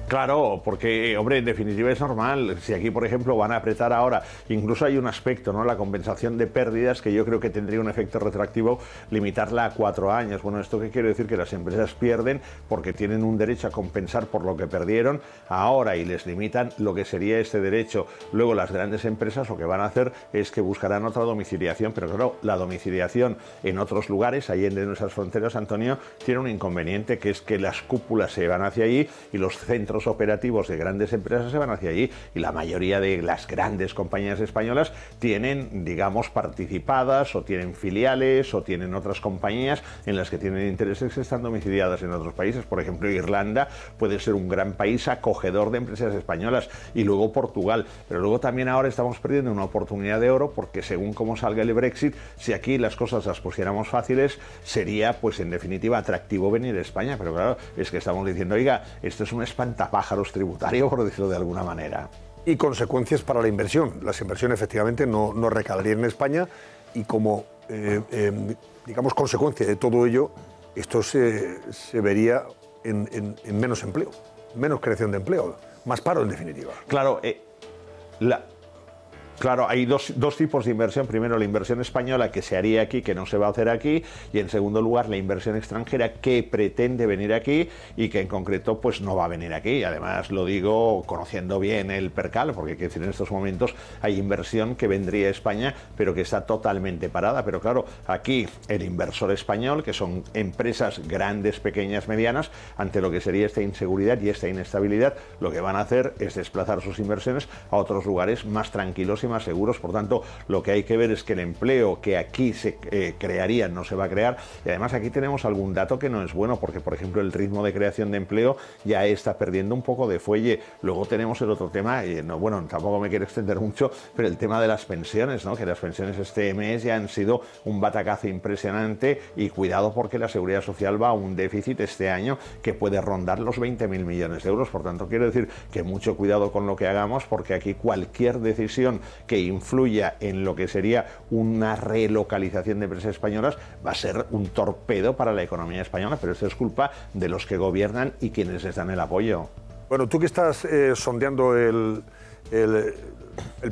Claro, porque, hombre, en definitiva es normal. Si aquí, por ejemplo, van a apretar ahora, incluso hay un aspecto, ¿no? La compensación de pérdidas, que yo creo que tendría un efecto retroactivo, limitarla a 4 años. Bueno, ¿esto qué quiere decir? Que las empresas pierden porque tienen un derecho a compensar por lo que perdieron ahora y les limitan lo que sería este derecho. Luego, las grandes empresas lo que van a hacer es que buscarán otra domiciliación, pero claro, la domiciliación en otros lugares, allende de nuestras fronteras, Antonio, tiene un inconveniente, que es que las cúpulas se van hacia allí y los centros operativos de grandes empresas se van hacia allí, y la mayoría de las grandes compañías españolas tienen, digamos, participadas o tienen filiales o tienen otras compañías en las que tienen intereses que están domiciliadas en otros países. Por ejemplo, Irlanda puede ser un gran país acogedor de empresas españolas, y luego Portugal. Pero luego también ahora estamos perdiendo una oportunidad de oro, porque según cómo salga el Brexit, si aquí las cosas las pusiéramos fáciles, sería, pues en definitiva, atractivo venir a España. Pero claro, es que estamos diciendo, oiga, esto es un espantapájaros tributario, por decirlo de alguna manera. Y consecuencias para la inversión. Las inversiones efectivamente no recalarían en España y como, digamos, consecuencia de todo ello, esto se vería en menos empleo, menos creación de empleo, más paro en definitiva. Claro, Claro, hay dos tipos de inversión. Primero, la inversión española que se haría aquí, que no se va a hacer aquí. Y en segundo lugar, la inversión extranjera que pretende venir aquí y que en concreto pues no va a venir aquí. Además, lo digo conociendo bien el percal, porque hay que decir, en estos momentos hay inversión que vendría a España, pero que está totalmente parada. Pero claro, aquí el inversor español, que son empresas grandes, pequeñas, medianas, ante lo que sería esta inseguridad y esta inestabilidad, lo que van a hacer es desplazar sus inversiones a otros lugares más tranquilos y más seguros. Por tanto, lo que hay que ver es que el empleo que aquí se crearía no se va a crear. Y además aquí tenemos algún dato que no es bueno, porque por ejemplo el ritmo de creación de empleo ya está perdiendo un poco de fuelle. Luego tenemos el otro tema, y bueno, tampoco me quiero extender mucho, pero el tema de las pensiones, ¿no? Que las pensiones este mes ya han sido un batacazo impresionante, y cuidado porque la Seguridad Social va a un déficit este año que puede rondar los 20.000 millones de euros. Por tanto, quiero decir que mucho cuidado con lo que hagamos, porque aquí cualquier decisión que influya en lo que sería una relocalización de empresas españolas va a ser un torpedo para la economía española, pero esto es culpa de los que gobiernan y quienes les dan el apoyo. Bueno, tú que estás sondeando el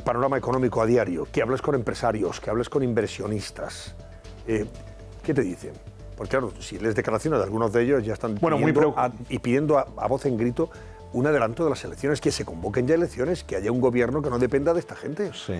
panorama económico a diario, que hablas con empresarios, que hablas con inversionistas, ¿qué te dicen? Porque claro, si lees declaraciones de algunos de ellos ya están pidiendo a voz en grito un adelanto de las elecciones, que se convoquen ya elecciones, que haya un gobierno que no dependa de esta gente. Sí.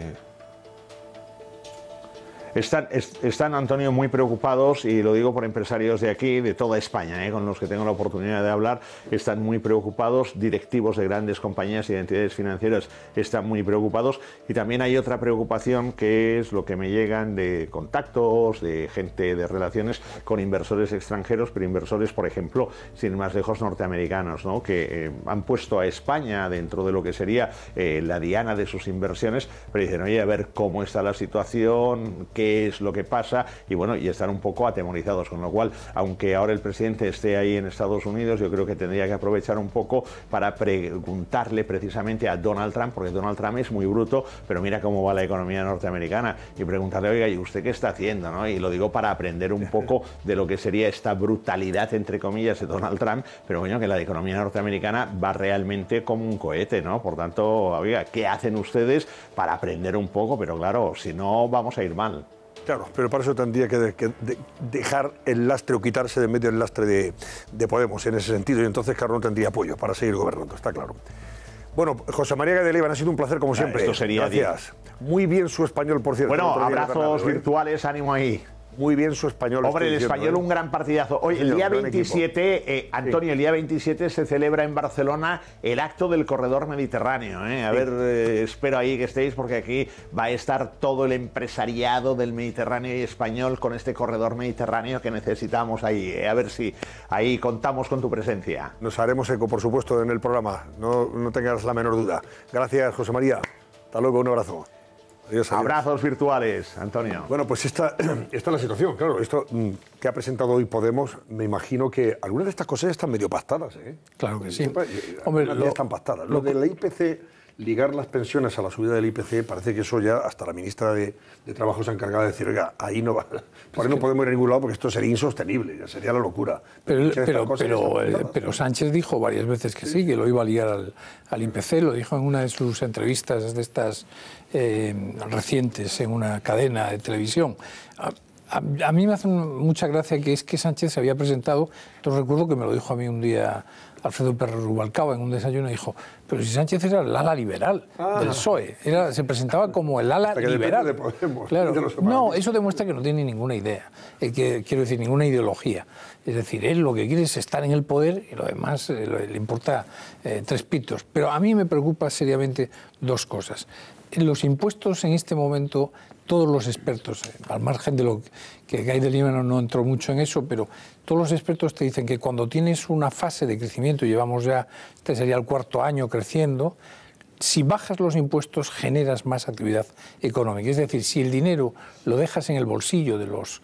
Están, Antonio, muy preocupados, y lo digo por empresarios de aquí, de toda España, con los que tengo la oportunidad de hablar, están muy preocupados, directivos de grandes compañías y de entidades financieras están muy preocupados, y también hay otra preocupación que es lo que me llegan de contactos, de gente de relaciones con inversores extranjeros, pero inversores, por ejemplo, sin más lejos, norteamericanos, ¿no? Que han puesto a España dentro de lo que sería la diana de sus inversiones, pero dicen, oye, a ver cómo está la situación, qué es lo que pasa, y bueno, y están un poco atemorizados, con lo cual, aunque ahora el presidente esté ahí en Estados Unidos, yo creo que tendría que aprovechar un poco para preguntarle precisamente a Donald Trump, porque Donald Trump es muy bruto, pero mira cómo va la economía norteamericana, y preguntarle, oiga, ¿y usted qué está haciendo? ¿No? Y lo digo para aprender un poco de lo que sería esta brutalidad, entre comillas, de Donald Trump, pero bueno, que la economía norteamericana va realmente como un cohete, ¿no? Por tanto, oiga, ¿qué hacen ustedes para aprender un poco? Pero claro, si no, vamos a ir mal. Claro, pero para eso tendría que dejar el lastre o quitarse de medio el lastre de Podemos en ese sentido, y entonces, claro, no tendría apoyo para seguir gobernando, está claro. Bueno, José María Gadeliban, ha sido un placer como siempre. Esto sería gracias. Muy bien su español, por cierto. Bueno, abrazos virtuales, ánimo ahí. Muy bien su español. Hombre, el español un gran partidazo. Hoy, el día 27, Antonio, el día 27 se celebra en Barcelona el acto del corredor mediterráneo. A ver, espero ahí que estéis, porque aquí va a estar todo el empresariado del Mediterráneo y español con este corredor mediterráneo que necesitamos ahí. A ver si ahí contamos con tu presencia. Nos haremos eco, por supuesto, en el programa. No tengas la menor duda. Gracias, José María. Hasta luego, un abrazo. Adiós, adiós. Abrazos virtuales, Antonio. Bueno, pues esta es la situación, claro. Esto que ha presentado hoy Podemos, me imagino que algunas de estas cosas están medio pactadas, ¿eh? Claro que sí. Hombre, ya están pactadas. Lo de la IPC, ligar las pensiones a la subida del IPC, parece que eso ya hasta la ministra de Trabajo se ha encargado de decir, oiga, ahí no va, por ahí no podemos ir a ningún lado porque esto sería insostenible, ya sería la locura. Pero Sánchez dijo varias veces que sí, que lo iba a ligar al IPC, lo dijo en una de sus entrevistas de estas recientes en una cadena de televisión. A mí me hace mucha gracia que es que Sánchez se había presentado, entonces recuerdo que me lo dijo a mí un día Alfredo Pérez Rubalcaba en un desayuno, y dijo, pero si Sánchez era el ala liberal del PSOE, se presentaba como el ala liberal. De Podemos, claro. No, eso demuestra que no tiene ninguna idea, quiero decir, ninguna ideología. Es decir, él lo que quiere es estar en el poder y lo demás le importa tres pitos. Pero a mí me preocupa seriamente dos cosas. Los impuestos en este momento, todos los expertos, al margen de lo que Gadeliban no entró mucho en eso, pero todos los expertos te dicen que cuando tienes una fase de crecimiento, llevamos ya, este sería el cuarto año creciendo, si bajas los impuestos generas más actividad económica. Es decir, si el dinero lo dejas en el bolsillo de los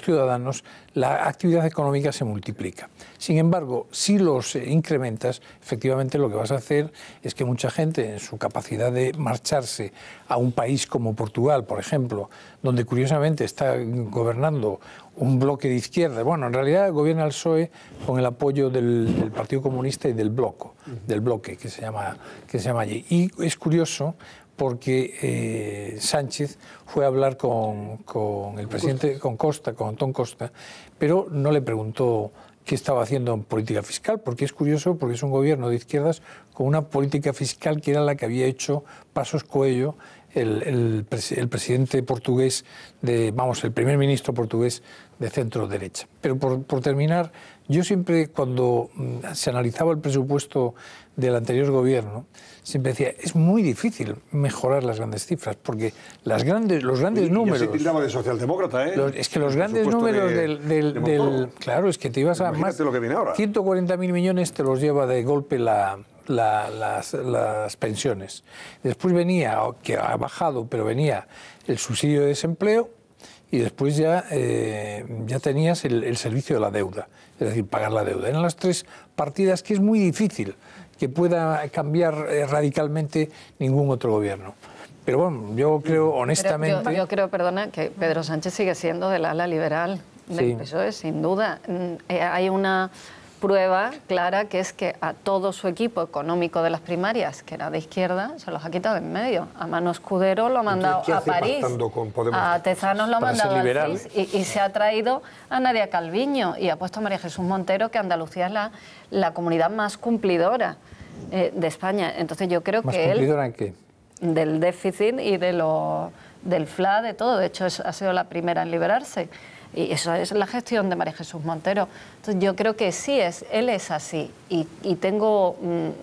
ciudadanos, la actividad económica se multiplica. Sin embargo, si los incrementas, efectivamente lo que vas a hacer es que mucha gente, en su capacidad de marcharse a un país como Portugal, por ejemplo, donde curiosamente está gobernando un bloque de izquierda, bueno, en realidad gobierna el PSOE con el apoyo del Partido Comunista y del bloque que se llama allí. Y es curioso porque Sánchez fue a hablar con el presidente, con Antón Costa, pero no le preguntó qué estaba haciendo en política fiscal, porque es curioso, porque es un gobierno de izquierdas con una política fiscal que era la que había hecho Passos Coelho, el presidente portugués, el primer ministro portugués de centro derecha. Pero por terminar, yo siempre, cuando se analizaba el presupuesto del anterior gobierno, siempre decía, es muy difícil mejorar las grandes cifras, porque los grandes números... Ya se tildaba de socialdemócra, ¿eh? Es que los grandes números claro, es que te ibas a más... lo que viene ahora. 140.000 millones te los lleva de golpe las pensiones. Después venía, que ha bajado, pero venía el subsidio de desempleo, y después ya tenías el servicio de la deuda, es decir, pagar la deuda. Eran las tres partidas que es muy difícil que pueda cambiar radicalmente ningún otro gobierno. Pero bueno, yo creo honestamente... Yo creo, perdona, que Pedro Sánchez sigue siendo del ala liberal del PSOE, sin duda. Hay una prueba clara, que es que a todo su equipo económico de las primarias, que era de izquierda, se los ha quitado de en medio. A Mano Escudero lo ha mandado a París, a Tezanos lo ha mandado al CIS y se ha traído a Nadia Calviño y ha puesto a María Jesús Montero, que Andalucía es la comunidad más cumplidora de España. Entonces yo creo que él... ¿Cumplidora en qué? Del déficit y del FLA, de todo. De hecho, ha sido la primera en liberarse. Y eso es la gestión de María Jesús Montero. Entonces yo creo que sí, él es así. Y tengo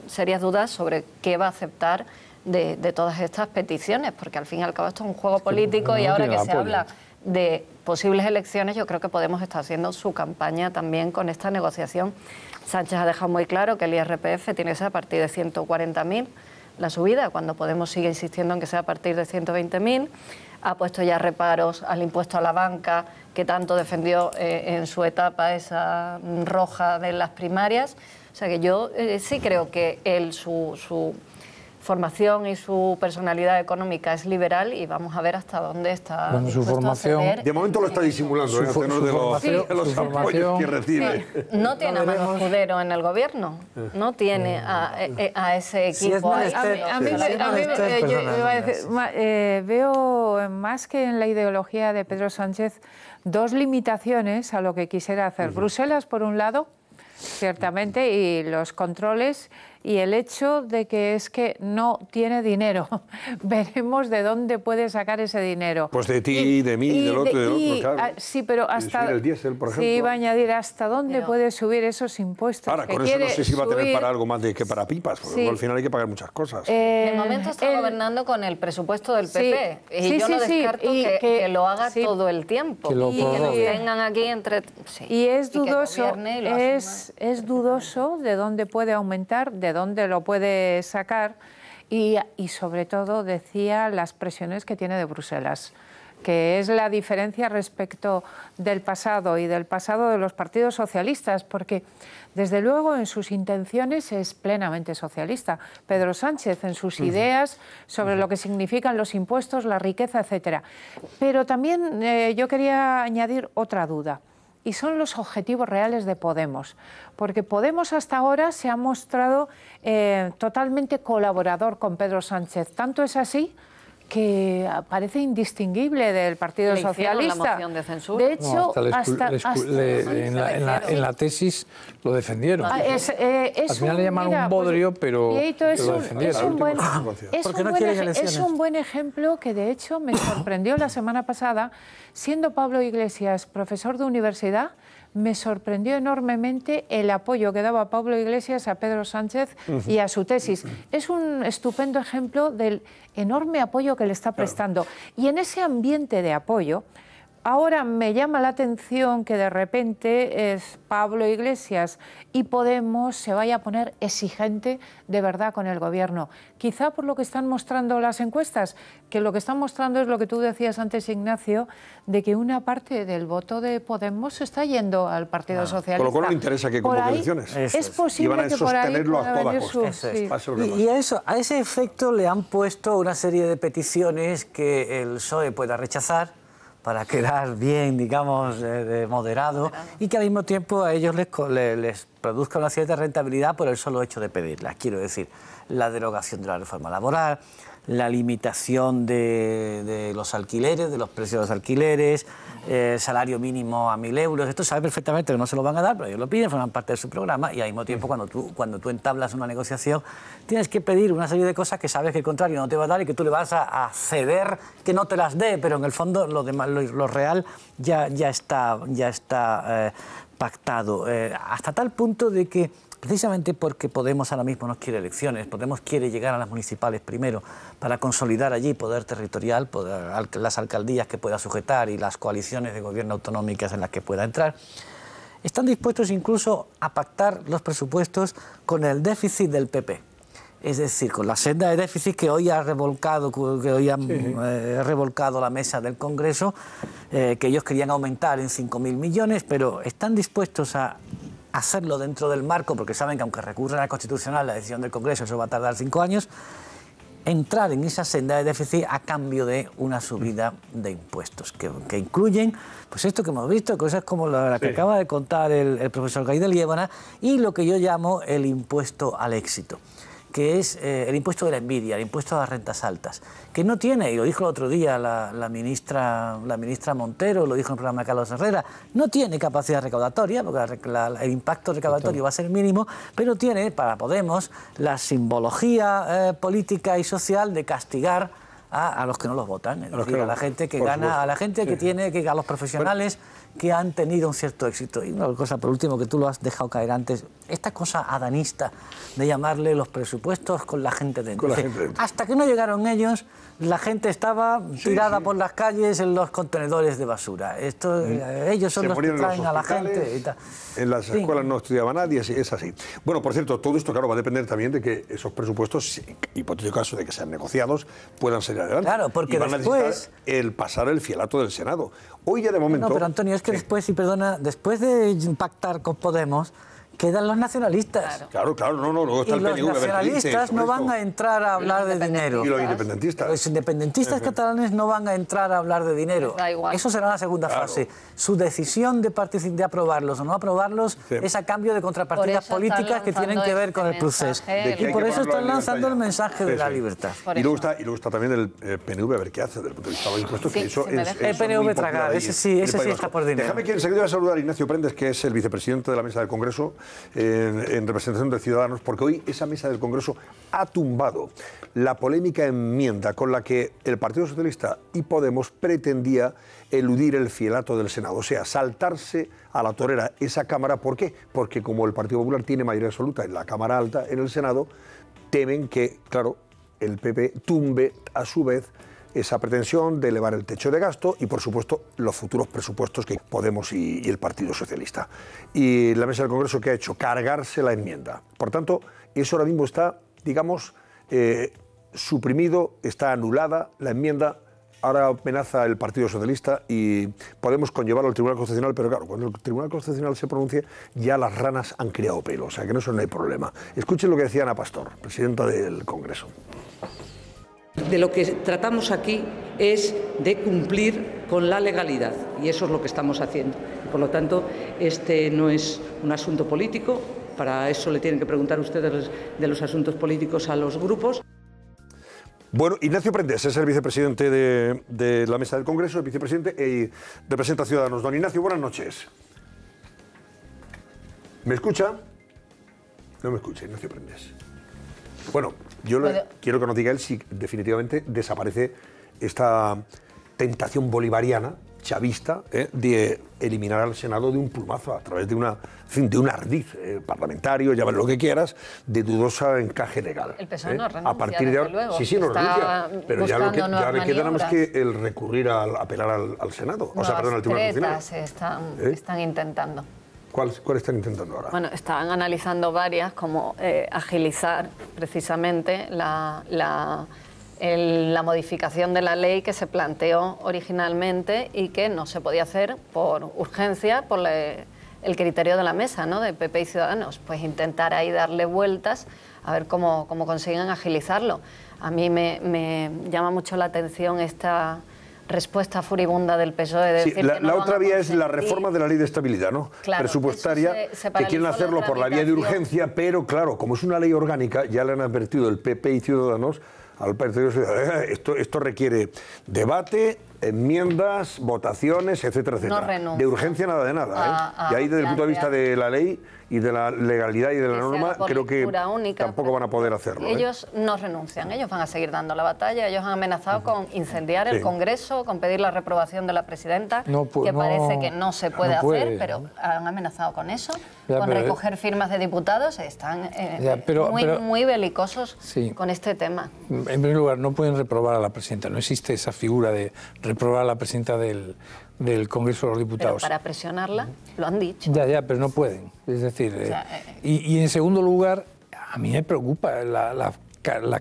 serias dudas sobre qué va a aceptar de todas estas peticiones, porque al fin y al cabo esto es un juego político y ahora que se habla de posibles elecciones, yo creo que Podemos está haciendo su campaña también con esta negociación. Sánchez ha dejado muy claro que el IRPF tiene que ser a partir de 140.000 la subida, cuando Podemos sigue insistiendo en que sea a partir de 120.000. Ha puesto ya reparos al impuesto a la banca, que tanto defendió en su etapa esa roja de las primarias. O sea que yo sí creo que él, su formación y su personalidad económica es liberal, y vamos a ver hasta dónde está. Bueno, su formación... De momento lo está disimulando, de los apoyos que recibe. Sí. No tiene a Mano Escudero en el gobierno, no tiene a ese equipo. Veo más que en la ideología de Pedro Sánchez dos limitaciones a lo que quisiera hacer. Bruselas, por un lado, ciertamente, y los controles, y el hecho de que es que no tiene dinero. Veremos de dónde puede sacar ese dinero. Pues de ti, de mí, del otro, claro. Sí, pero hasta... el diésel, por ejemplo. Sí, iba a añadir, ¿hasta dónde puede subir esos impuestos? Ahora, con eso no sé si va a tener para algo más que para pipas, porque al final hay que pagar muchas cosas. De momento está gobernando con el presupuesto del PP, y yo no descarto que lo haga todo el tiempo, y que nos tengan aquí entre... Y es dudoso, es dudoso de dónde puede aumentar, de dónde lo puede sacar, y sobre todo, decía, las presiones que tiene de Bruselas, que es la diferencia respecto del pasado y del pasado de los partidos socialistas, porque desde luego en sus intenciones es plenamente socialista. Pedro Sánchez en sus ideas sobre lo que significan los impuestos, la riqueza, etcétera. Pero también yo quería añadir otra duda, y son los objetivos reales de Podemos, porque Podemos hasta ahora se ha mostrado totalmente colaborador con Pedro Sánchez. Tanto es así que parece indistinguible del Partido Socialista. La moción de censura. De hecho, en la tesis lo defendieron. Al final le llamaron un bodrio, pero lo defendieron. Es un buen ejemplo que, de hecho, me sorprendió la semana pasada, siendo Pablo Iglesias profesor de universidad. Me sorprendió enormemente el apoyo que daba Pablo Iglesias a Pedro Sánchez y a su tesis. Es un estupendo ejemplo del enorme apoyo que le está prestando. Y en ese ambiente de apoyo, Ahora me llama la atención que de repente es Pablo Iglesias y Podemos se vaya a poner exigente de verdad con el gobierno. Quizá por lo que están mostrando las encuestas, que lo que están mostrando es lo que tú decías antes, Ignacio, de que una parte del voto de Podemos se está yendo al Partido Socialista. Con lo cual no interesa que convoque elecciones. Es posible que por ahí pueda venir su... Y a ese efecto le han puesto una serie de peticiones que el PSOE pueda rechazar para quedar bien, digamos, de moderado, y que al mismo tiempo a ellos les produzca una cierta rentabilidad por el solo hecho de pedirlas. Quiero decir, la derogación de la reforma laboral, la limitación de los alquileres, de los precios de los alquileres, salario mínimo a 1.000 euros. Esto sabe perfectamente que no se lo van a dar, pero ellos lo piden, forman parte de su programa, y al mismo tiempo cuando tú entablas una negociación tienes que pedir una serie de cosas que sabes que el contrario no te va a dar y que tú le vas a ceder que no te las dé, pero en el fondo lo real ya está pactado. Hasta tal punto de que precisamente porque Podemos ahora mismo no quiere elecciones, Podemos quiere llegar a las municipales primero para consolidar allí poder territorial, las alcaldías que pueda sujetar y las coaliciones de gobierno autonómicas en las que pueda entrar, están dispuestos incluso a pactar los presupuestos con el déficit del PP. Es decir, con la senda de déficit que hoy ha revolcado, revolcado la mesa del Congreso, que ellos querían aumentar en 5.000 millones, pero están dispuestos a hacerlo dentro del marco, porque saben que aunque recurran al Constitucional la decisión del Congreso, eso va a tardar 5 años, entrar en esa senda de déficit a cambio de una subida de impuestos, que incluyen, pues esto que hemos visto, cosas como la que acaba de contar el profesor Gaidel Liébana, y lo que yo llamo el impuesto al éxito, que es el impuesto de la envidia, el impuesto a las rentas altas, que no tiene, y lo dijo el otro día la ministra Montero, lo dijo en el programa de Carlos Herrera, no tiene capacidad recaudatoria, porque el impacto recaudatorio va a ser mínimo, pero tiene para Podemos la simbología política y social de castigar a los que no los votan, es decir, a la gente que gana, a la gente que tiene, a los profesionales que han tenido un cierto éxito. Y una cosa, por último, que tú lo has dejado caer antes, esta cosa adanista de llamarle los presupuestos con la gente dentro. Hasta que no llegaron ellos, la gente estaba tirada por las calles en los contenedores de basura. Ellos son los que traen a la gente. Y tal. En las escuelas no estudiaba nadie, es así. Bueno, por cierto, todo esto, claro, va a depender también de que esos presupuestos, hipotético caso de que sean negociados, puedan salir adelante. Claro, porque y van después... el pasar el fielato del Senado. Hoy ya de momento... No, pero Antonio, es que después, y perdona, después de pactar con Podemos, quedan los nacionalistas. Claro, luego está y el los PNV, nacionalistas no van a entrar a hablar de dinero. Y los independentistas. Los independentistas catalanes no van a entrar a hablar de dinero. Da igual. Eso será la segunda fase. Su decisión de aprobarlos o no aprobarlos es a cambio de contrapartidas políticas que tienen que ver con el proceso. Y por eso están lanzando el mensaje de la libertad. Y luego está también el PNV, a ver qué hace desde el punto de vista de los impuestos. Sí, eso el PNV tragar, ese sí está por dinero. Déjame que enseguida voy a saludar a Ignacio Prendes, que es el vicepresidente de la mesa del Congreso, en representación de Ciudadanos, porque hoy esa mesa del Congreso ha tumbado la polémica enmienda con la que el Partido Socialista y Podemos pretendía eludir el fielato del Senado, o sea, saltarse a la torera esa Cámara. ¿Por qué? Porque como el Partido Popular tiene mayoría absoluta en la Cámara Alta, en el Senado, temen que, claro, el PP tumbe a su vez esa pretensión de elevar el techo de gasto y, por supuesto, los futuros presupuestos que Podemos y el Partido Socialista. Y la mesa del Congreso, ¿qué ha hecho? Cargarse la enmienda. Por tanto, eso ahora mismo está, digamos, suprimido, está anulada la enmienda. Ahora amenaza el Partido Socialista y podemos conllevarlo al Tribunal Constitucional, pero claro, cuando el Tribunal Constitucional se pronuncie, ya las ranas han criado pelo, o sea que en eso no hay problema. Escuchen lo que decía Ana Pastor, presidenta del Congreso. De lo que tratamos aquí es de cumplir con la legalidad y eso es lo que estamos haciendo. Por lo tanto, este no es un asunto político, para eso le tienen que preguntar ustedes de los asuntos políticos a los grupos. Bueno, Ignacio Prendes es el vicepresidente de la mesa del Congreso, el vicepresidente y representa a Ciudadanos. Don Ignacio, buenas noches. ¿Me escucha? No me escucha, Ignacio Prendes. Bueno, yo quiero que nos diga él si definitivamente desaparece esta tentación bolivariana, chavista de eliminar al Senado de un plumazo a través de de un ardiz parlamentario, llamen lo que quieras, de dudosa encaje legal. El PSOE no renuncia, a partir de ahora, luego. Sí, no renuncia, pero ya le queda más que el recurrir apelar al Senado, o sea, perdón, al Tribunal Constitucional. Están intentando. ¿Cuál están intentando ahora? Bueno, estaban analizando varias, como agilizar precisamente la modificación de la ley que se planteó originalmente y que no se podía hacer por urgencia, por el criterio de la mesa, ¿no?, de PP y Ciudadanos. Pues intentar ahí darle vueltas a ver cómo consiguen agilizarlo. A mí me llama mucho la atención esta respuesta furibunda del PSOE de decir que no la otra vía es la reforma de la ley de estabilidad, ¿no? Claro, presupuestaria, que quieren hacerlo por la vía de urgencia, pero claro, como es una ley orgánica, ya le han advertido el PP y Ciudadanos al Partido Socialista, esto requiere debate, enmiendas, votaciones, etcétera, etcétera. No de urgencia nada de nada, y ahí desde el punto de vista de la ley y de la legalidad y de la norma, creo que tampoco van a poder hacerlo. Ellos no renuncian, ellos van a seguir dando la batalla, ellos han amenazado con incendiar el Congreso, con pedir la reprobación de la presidenta, que parece que no se puede hacer, pero han amenazado con eso, con recoger firmas de diputados, están muy belicosos con este tema. En primer lugar, no pueden reprobar a la presidenta, no existe esa figura de reprobar a la presidenta del Congreso de los Diputados. Pero para presionarla, lo han dicho. Ya, pero no pueden. Es decir, y en segundo lugar, a mí me preocupa la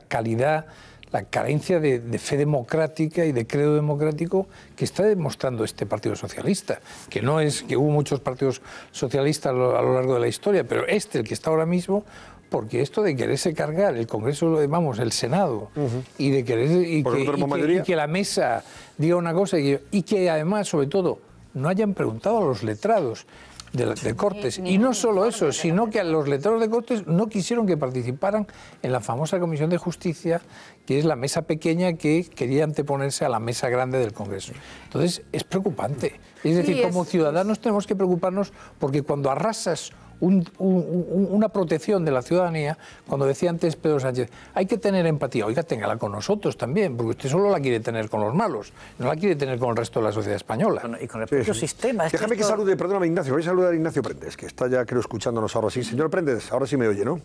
calidad, la carencia de fe democrática y de credo democrático que está demostrando este Partido Socialista, que no es que hubo muchos partidos socialistas a lo largo de la historia, pero el que está ahora mismo, porque esto de quererse cargar el Congreso, el Senado, y de querer que la mesa diga una cosa y que además, sobre todo, no hayan preguntado a los letrados de Cortes. Y no solo eso, sino que a los letrados de Cortes no quisieron que participaran en la famosa Comisión de Justicia, que es la mesa pequeña que quería anteponerse a la mesa grande del Congreso. Entonces, es preocupante. Es decir, como ciudadanos tenemos que preocuparnos porque cuando arrasas una protección de la ciudadanía, cuando decía antes Pedro Sánchez, hay que tener empatía. Oiga, téngala con nosotros también, porque usted solo la quiere tener con los malos, no la quiere tener con el resto de la sociedad española. Y con el propio sistema. Déjame que salude, perdóname Ignacio, voy a saludar a Ignacio Prendes, que está ya creo escuchándonos ahora sí. Señor Prendes, ahora sí me oye, ¿no?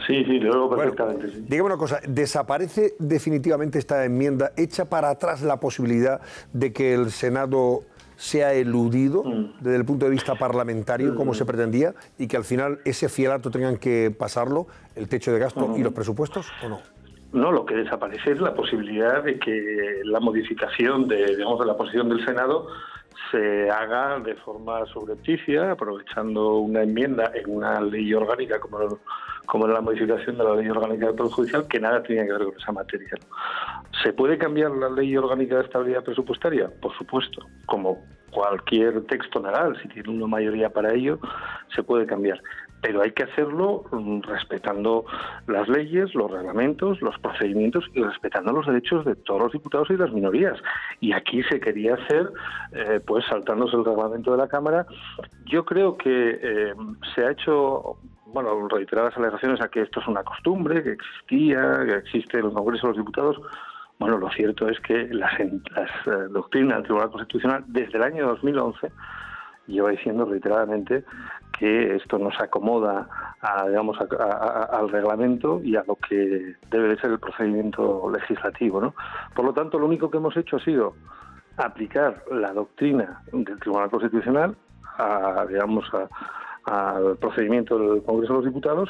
Sí, le oigo perfectamente. Bueno, dígame una cosa, ¿desaparece definitivamente esta enmienda? ¿Echa para atrás la posibilidad de que el Senado sea eludido desde el punto de vista parlamentario, como se pretendía, y que al final ese fielato tengan que pasarlo, el techo de gasto y los presupuestos, o no? No, lo que desaparece es la posibilidad de que la modificación de la posición del Senado se haga de forma subrepticia, aprovechando una enmienda en una ley orgánica como la modificación de la ley orgánica del Poder Judicial, que nada tenía que ver con esa materia. ¿Se puede cambiar la ley orgánica de estabilidad presupuestaria? Por supuesto, como cualquier texto legal, si tiene una mayoría para ello, se puede cambiar. Pero hay que hacerlo respetando las leyes, los reglamentos, los procedimientos y respetando los derechos de todos los diputados y las minorías. Y aquí se quería hacer, pues saltándose el reglamento de la Cámara. Yo creo que se ha hecho, reiteradas alegaciones a que esto es una costumbre, que existía, que existe en el Congreso de los Diputados. Bueno, lo cierto es que las doctrinas del Tribunal Constitucional desde el año 2011 lleva diciendo reiteradamente que esto no se acomoda al reglamento y a lo que debe de ser el procedimiento legislativo, ¿no? Por lo tanto, lo único que hemos hecho ha sido aplicar la doctrina del Tribunal Constitucional al procedimiento del Congreso de los Diputados,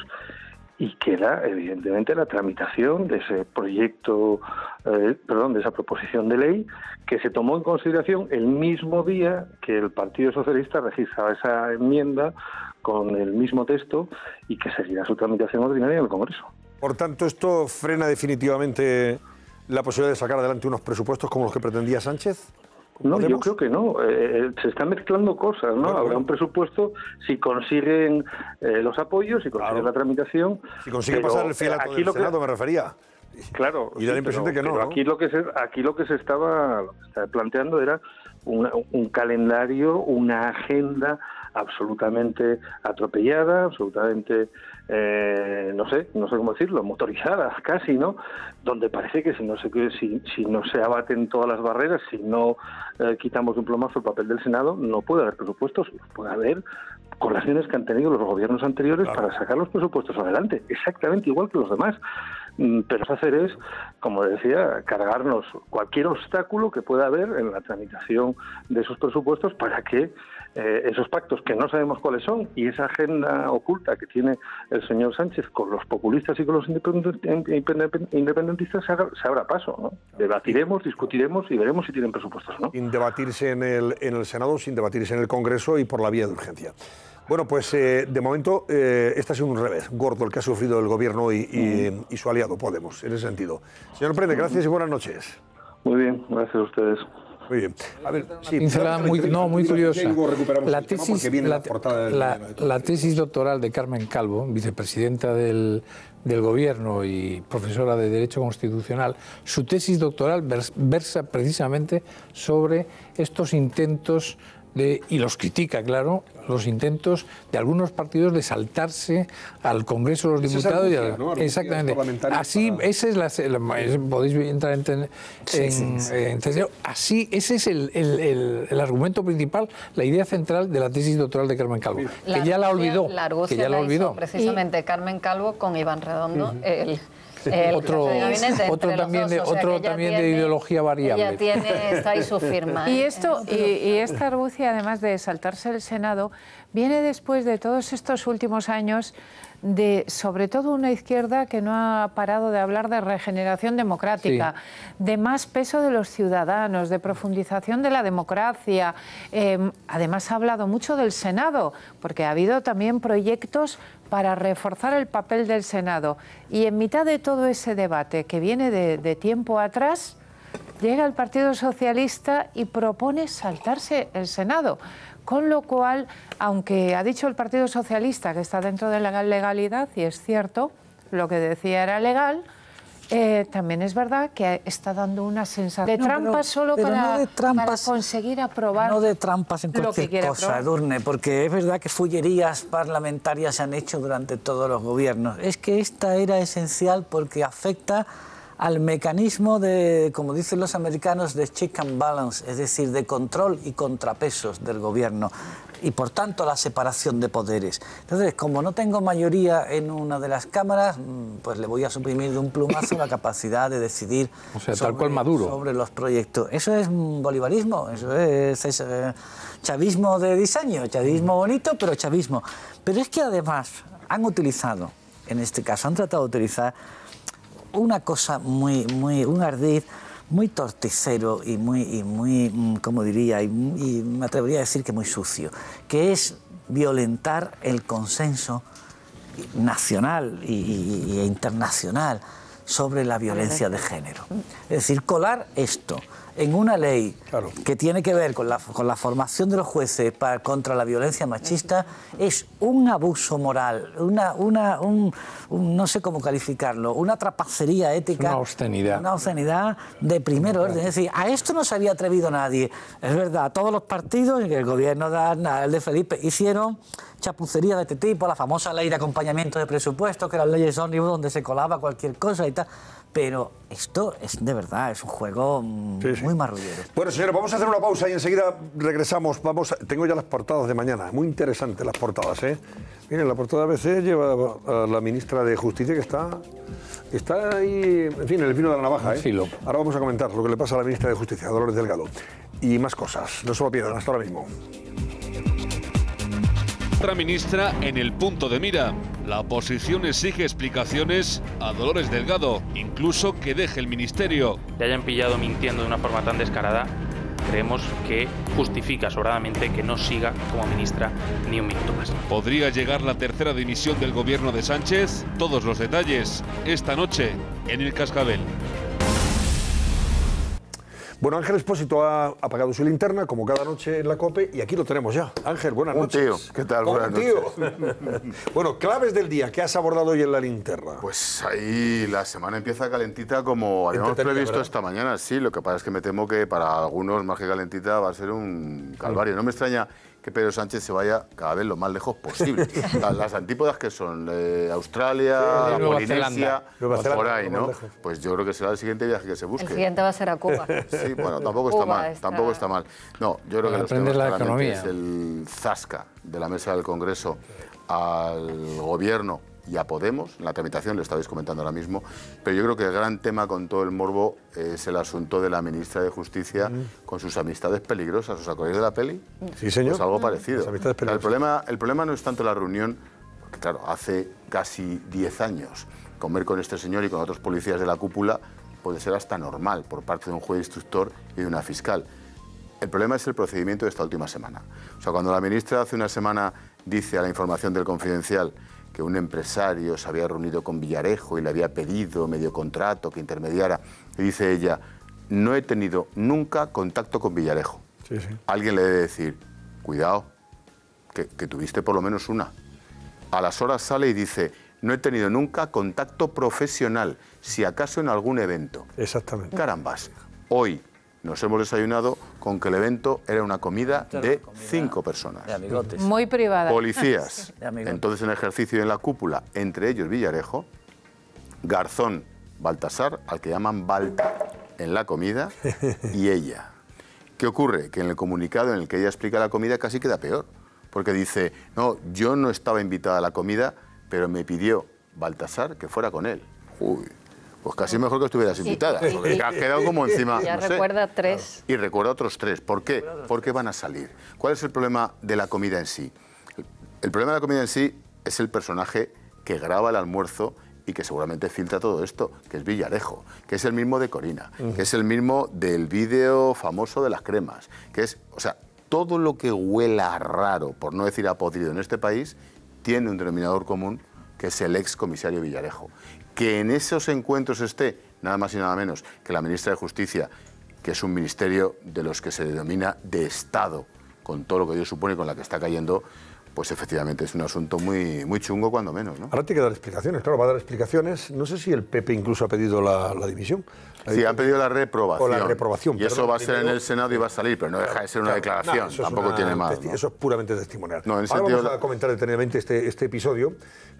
y queda evidentemente la tramitación de ese proyecto, de esa proposición de ley que se tomó en consideración el mismo día que el Partido Socialista registraba esa enmienda con el mismo texto y que seguirá su tramitación ordinaria en el Congreso. Por tanto, ¿esto frena definitivamente la posibilidad de sacar adelante unos presupuestos como los que pretendía Sánchez? No, yo creo que no. Se están mezclando cosas, ¿no? Habrá un presupuesto si consiguen los apoyos, si consiguen la tramitación. Si consiguen pasar el fielato del Senado, me refería. Claro. Y da la impresión de que no, ¿no? Aquí lo que se estaba planteando era un calendario, una agenda absolutamente atropellada, absolutamente, no sé cómo decirlo, motorizada casi, ¿no? Donde parece que si no se abaten todas las barreras, si no quitamos de un plumazo el papel del Senado, no puede haber presupuestos, puede haber colaciones que han tenido los gobiernos anteriores para sacar los presupuestos adelante, exactamente igual que los demás. Pero hacer es, como decía, cargarnos cualquier obstáculo que pueda haber en la tramitación de esos presupuestos para que esos pactos que no sabemos cuáles son y esa agenda oculta que tiene el señor Sánchez con los populistas y con los independentistas se abra paso, ¿no? Debatiremos, discutiremos y veremos si tienen presupuestos, ¿no? Sin debatirse en el Senado, sin debatirse en el Congreso y por la vía de urgencia. Bueno, pues de momento este ha sido un revés gordo el que ha sufrido el Gobierno y su aliado Podemos, en ese sentido. Señor Prende, gracias y buenas noches. Muy bien, gracias a ustedes. Muy bien. A ver, sí, muy curiosa. La tesis doctoral de Carmen Calvo, vicepresidenta del Gobierno y profesora de Derecho Constitucional, su tesis doctoral versa precisamente sobre estos intentos y los critica, claro, los intentos de algunos partidos de saltarse al Congreso de los Diputados. Exactamente. Así, esa es podéis entrar en así, ese es el argumento principal, la idea central de la tesis doctoral de Carmen Calvo, que ya la olvidó. Precisamente Carmen Calvo con Iván Redondo, otro también de ideología variable. Ella está ahí su firma. Y esta argucia, además de saltarse el Senado, viene después de todos estos últimos años de, sobre todo, una izquierda que no ha parado de hablar de regeneración democrática, de más peso de los ciudadanos, de profundización de la democracia. Además ha hablado mucho del Senado, porque ha habido también proyectos para reforzar el papel del Senado. Y en mitad de todo ese debate que viene de tiempo atrás, llega el Partido Socialista y propone saltarse el Senado. Con lo cual, aunque ha dicho el Partido Socialista que está dentro de la legalidad, y es cierto, lo que decía era legal, también es verdad que está dando una sensación de trampas solo para conseguir aprobar. No de trampas en cualquier cosa, Edurne, porque es verdad que fullerías parlamentarias se han hecho durante todos los gobiernos. Es que esta era esencial porque afecta al mecanismo de, como dicen los americanos, de check and balance, es decir, de control y contrapesos del gobierno, y por tanto la separación de poderes. Entonces, como no tengo mayoría en una de las cámaras, pues le voy a suprimir de un plumazo la capacidad de decidir tal cual Maduro sobre los proyectos. Eso es bolivarismo, eso es chavismo de diseño, chavismo bonito, pero chavismo. Pero es que además han utilizado, en este caso, han tratado de utilizar una cosa un ardid muy torticero y muy, como diría, y me atrevería a decir que muy sucio, que es violentar el consenso nacional e internacional sobre la violencia de género. Es decir, colar esto en una ley que tiene que ver con la formación de los jueces contra la violencia machista es un abuso moral, no sé cómo calificarlo, una trapacería ética. Una obscenidad de primer orden. Es decir, a esto no se había atrevido nadie. Es verdad, todos los partidos, el gobierno de Aznar, el de Felipe, hicieron chapucería de este tipo, la famosa ley de acompañamiento de presupuesto, que eran leyes ómnibus donde se colaba cualquier cosa y tal. Pero esto es de verdad, es un juego muy marrullero. Bueno, señores, vamos a hacer una pausa y enseguida regresamos. Tengo ya las portadas de mañana, muy interesantes las portadas, ¿eh? Miren, la portada de ABC lleva a la ministra de Justicia que está ahí, en fin, en el filo de la navaja, ¿eh? Ahora vamos a comentar lo que le pasa a la ministra de Justicia, Dolores Delgado. Y más cosas, no se lo pierdan, hasta ahora mismo. Otra ministra en el punto de mira. La oposición exige explicaciones a Dolores Delgado, incluso que deje el ministerio. Le hayan pillado mintiendo de una forma tan descarada, creemos que justifica sobradamente que no siga como ministra ni un minuto más. ¿Podría llegar la tercera dimisión del gobierno de Sánchez? Todos los detalles esta noche en El Cascabel. Bueno, Ángel Expósito ha apagado su linterna, como cada noche en la COPE, y aquí lo tenemos ya. Ángel, buenas noches. Tío, ¿qué tal? Buenas noches. Bueno, claves del día, ¿qué has abordado hoy en la linterna? Pues ahí la semana empieza calentita como habíamos previsto esta mañana, sí. Lo que pasa es que me temo que para algunos, más que calentita, va a ser un calvario. No me extraña que Pedro Sánchez se vaya cada vez lo más lejos posible. Las antípodas que son Australia, la Polinesia, por ahí, ¿no? Pues yo creo que será el siguiente viaje que se busque. El siguiente va a ser a Cuba. Sí, bueno, tampoco está mal, tampoco está mal. No, yo creo que los temas claramente es el zasca de la mesa del Congreso al Gobierno y a Podemos, en la tramitación, lo estabais comentando ahora mismo, pero yo creo que el gran tema con todo el morbo es el asunto de la ministra de Justicia con sus amistades peligrosas. ¿Os acordáis de la peli? Sí, señor. Pues algo parecido. El problema no es tanto la reunión, porque claro, hace casi 10 años comer con este señor y con otros policías de la cúpula puede ser hasta normal por parte de un juez instructor y de una fiscal. El problema es el procedimiento de esta última semana. O sea, cuando la ministra hace una semana dice a la información del Confidencial que un empresario se había reunido con Villarejo y le había pedido medio contrato que intermediara, y dice ella, no he tenido nunca contacto con Villarejo. Sí, sí. Alguien le debe decir, cuidado, que tuviste por lo menos una. A las horas sale y dice, no he tenido nunca contacto profesional, si acaso en algún evento. Exactamente. Carambas, hoy nos hemos desayunado con que el evento era una comida de 5 personas. De amigotes. Muy privada. Policías, entonces en ejercicio en la cúpula, entre ellos Villarejo, Garzón, Baltasar, al que llaman Balta, en la comida, y ella. ¿Qué ocurre? Que en el comunicado en el que ella explica la comida casi queda peor, porque dice, no, yo no estaba invitada a la comida, pero me pidió Baltasar que fuera con él. Uy. Pues casi mejor que estuvieras invitada, porque has quedado como encima. Ya no sé. recuerda 3. Y recuerda otros 3. ¿Por qué? Porque van a salir. ¿Cuál es el problema de la comida en sí? El problema de la comida en sí es el personaje que graba el almuerzo y que seguramente filtra todo esto, que es Villarejo, que es el mismo de Corina, que es el mismo del vídeo famoso de las cremas, que es, o sea, todo lo que huela raro, por no decir a podrido en este país, tiene un denominador común, que es el ex comisario Villarejo. Que en esos encuentros esté nada más y nada menos que la ministra de Justicia, que es un ministerio de los que se denomina de Estado, con todo lo que ello supone y con la que está cayendo, pues efectivamente es un asunto muy, muy chungo cuando menos, ¿no? Ahora tiene que dar explicaciones, claro, va a dar explicaciones. No sé si el PP incluso ha pedido la dimisión. Sí, han pedido la reprobación. O la reprobación. Y eso va a ser en el Senado y va a salir, pero no deja de ser una declaración, tampoco tiene más. ¿No? Eso es puramente testimonial. No, en Ahora sentido... vamos a comentar detenidamente este episodio,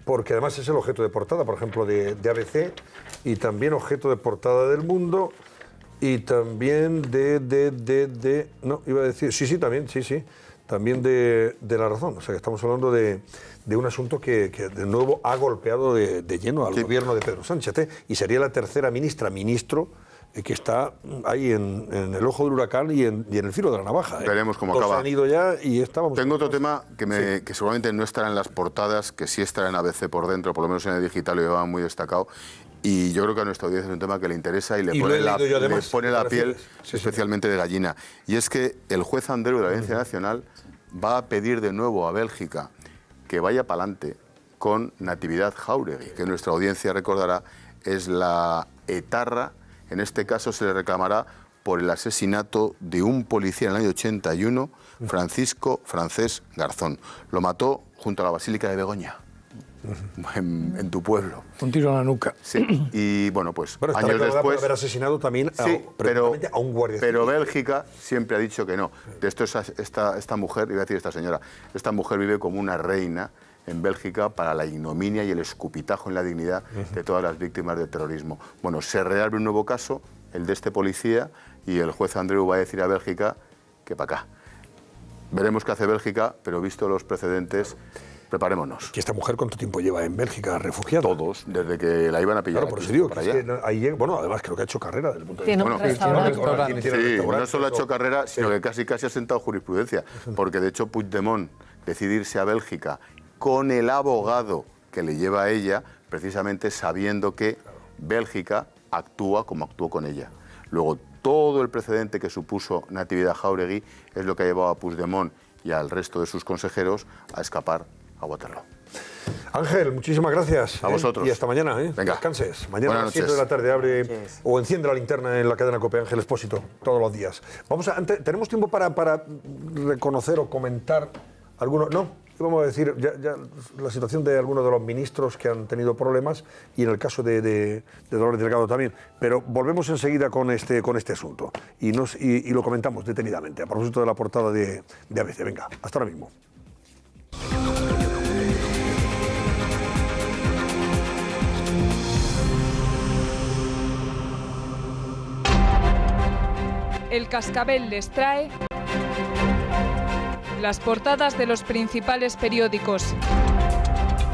porque además es el objeto de portada, por ejemplo, de ABC, y también objeto de portada del Mundo, y también no, iba a decir, sí, también, también de La Razón. O sea, que estamos hablando de un asunto que de nuevo ha golpeado de lleno al gobierno de Pedro Sánchez, y sería la tercera ministro que está ahí en el ojo del huracán y en el filo de la navaja. Veremos cómo acaba. Han ido ya y estábamos... Tengo otro tema que seguramente no estará en las portadas, que sí estará en ABC por dentro, por lo menos en el digital lo llevaba muy destacado. Y yo creo que a nuestra audiencia es un tema que le interesa y le pone la piel especialmente de gallina. Y es que el juez Andreu de la Audiencia Nacional va a pedir de nuevo a Bélgica que vaya para adelante con Natividad Jáuregui, que nuestra audiencia recordará es la etarra. En este caso se le reclamará por el asesinato de un policía en el año 81, Francisco Francés Garzón. Lo mató junto a la Basílica de Begoña, en tu pueblo. Un tiro en la nuca. Sí, y bueno, pues años después... por haber asesinado también a un guardia civil. Pero Bélgica siempre ha dicho que no. De esto esta mujer, iba a decir esta señora, esta mujer vive como una reina en Bélgica para la ignominia y el escupitajo en la dignidad de todas las víctimas del terrorismo. Bueno, se reabre un nuevo caso, el de este policía, y el juez Andreu va a decir a Bélgica que para acá. Veremos qué hace Bélgica, pero visto los precedentes, preparémonos. ¿Y esta mujer cuánto tiempo lleva en Bélgica refugiada? Todos, desde que la iban a pillar. Claro, por eso digo que ahí, bueno, además creo que ha hecho carrera desde el punto de vista. Tiene un restaurante. Sí, no solo ha hecho carrera, sino que casi ha sentado jurisprudencia, porque de hecho Puigdemont decide irse a Bélgica con el abogado que le lleva a ella, precisamente sabiendo que Bélgica actúa como actuó con ella. Luego, todo el precedente que supuso Natividad Jáuregui es lo que ha llevado a Puigdemont y al resto de sus consejeros a escapar a Waterloo. Ángel, muchísimas gracias. A vosotros. Y hasta mañana. Venga. Descanses. Mañana Buenas a las 7 de la tarde abre o enciende la linterna en la cadena COPE Ángel Expósito, todos los días. ¿Tenemos tiempo para reconocer o comentar algunos? ¿No? vamos a decir, ya la situación de algunos de los ministros que han tenido problemas y en el caso de Dolores Delgado también. Pero volvemos enseguida con este asunto y lo comentamos detenidamente a propósito de la portada de ABC. Venga, hasta ahora mismo. El Cascabel les trae las portadas de los principales periódicos,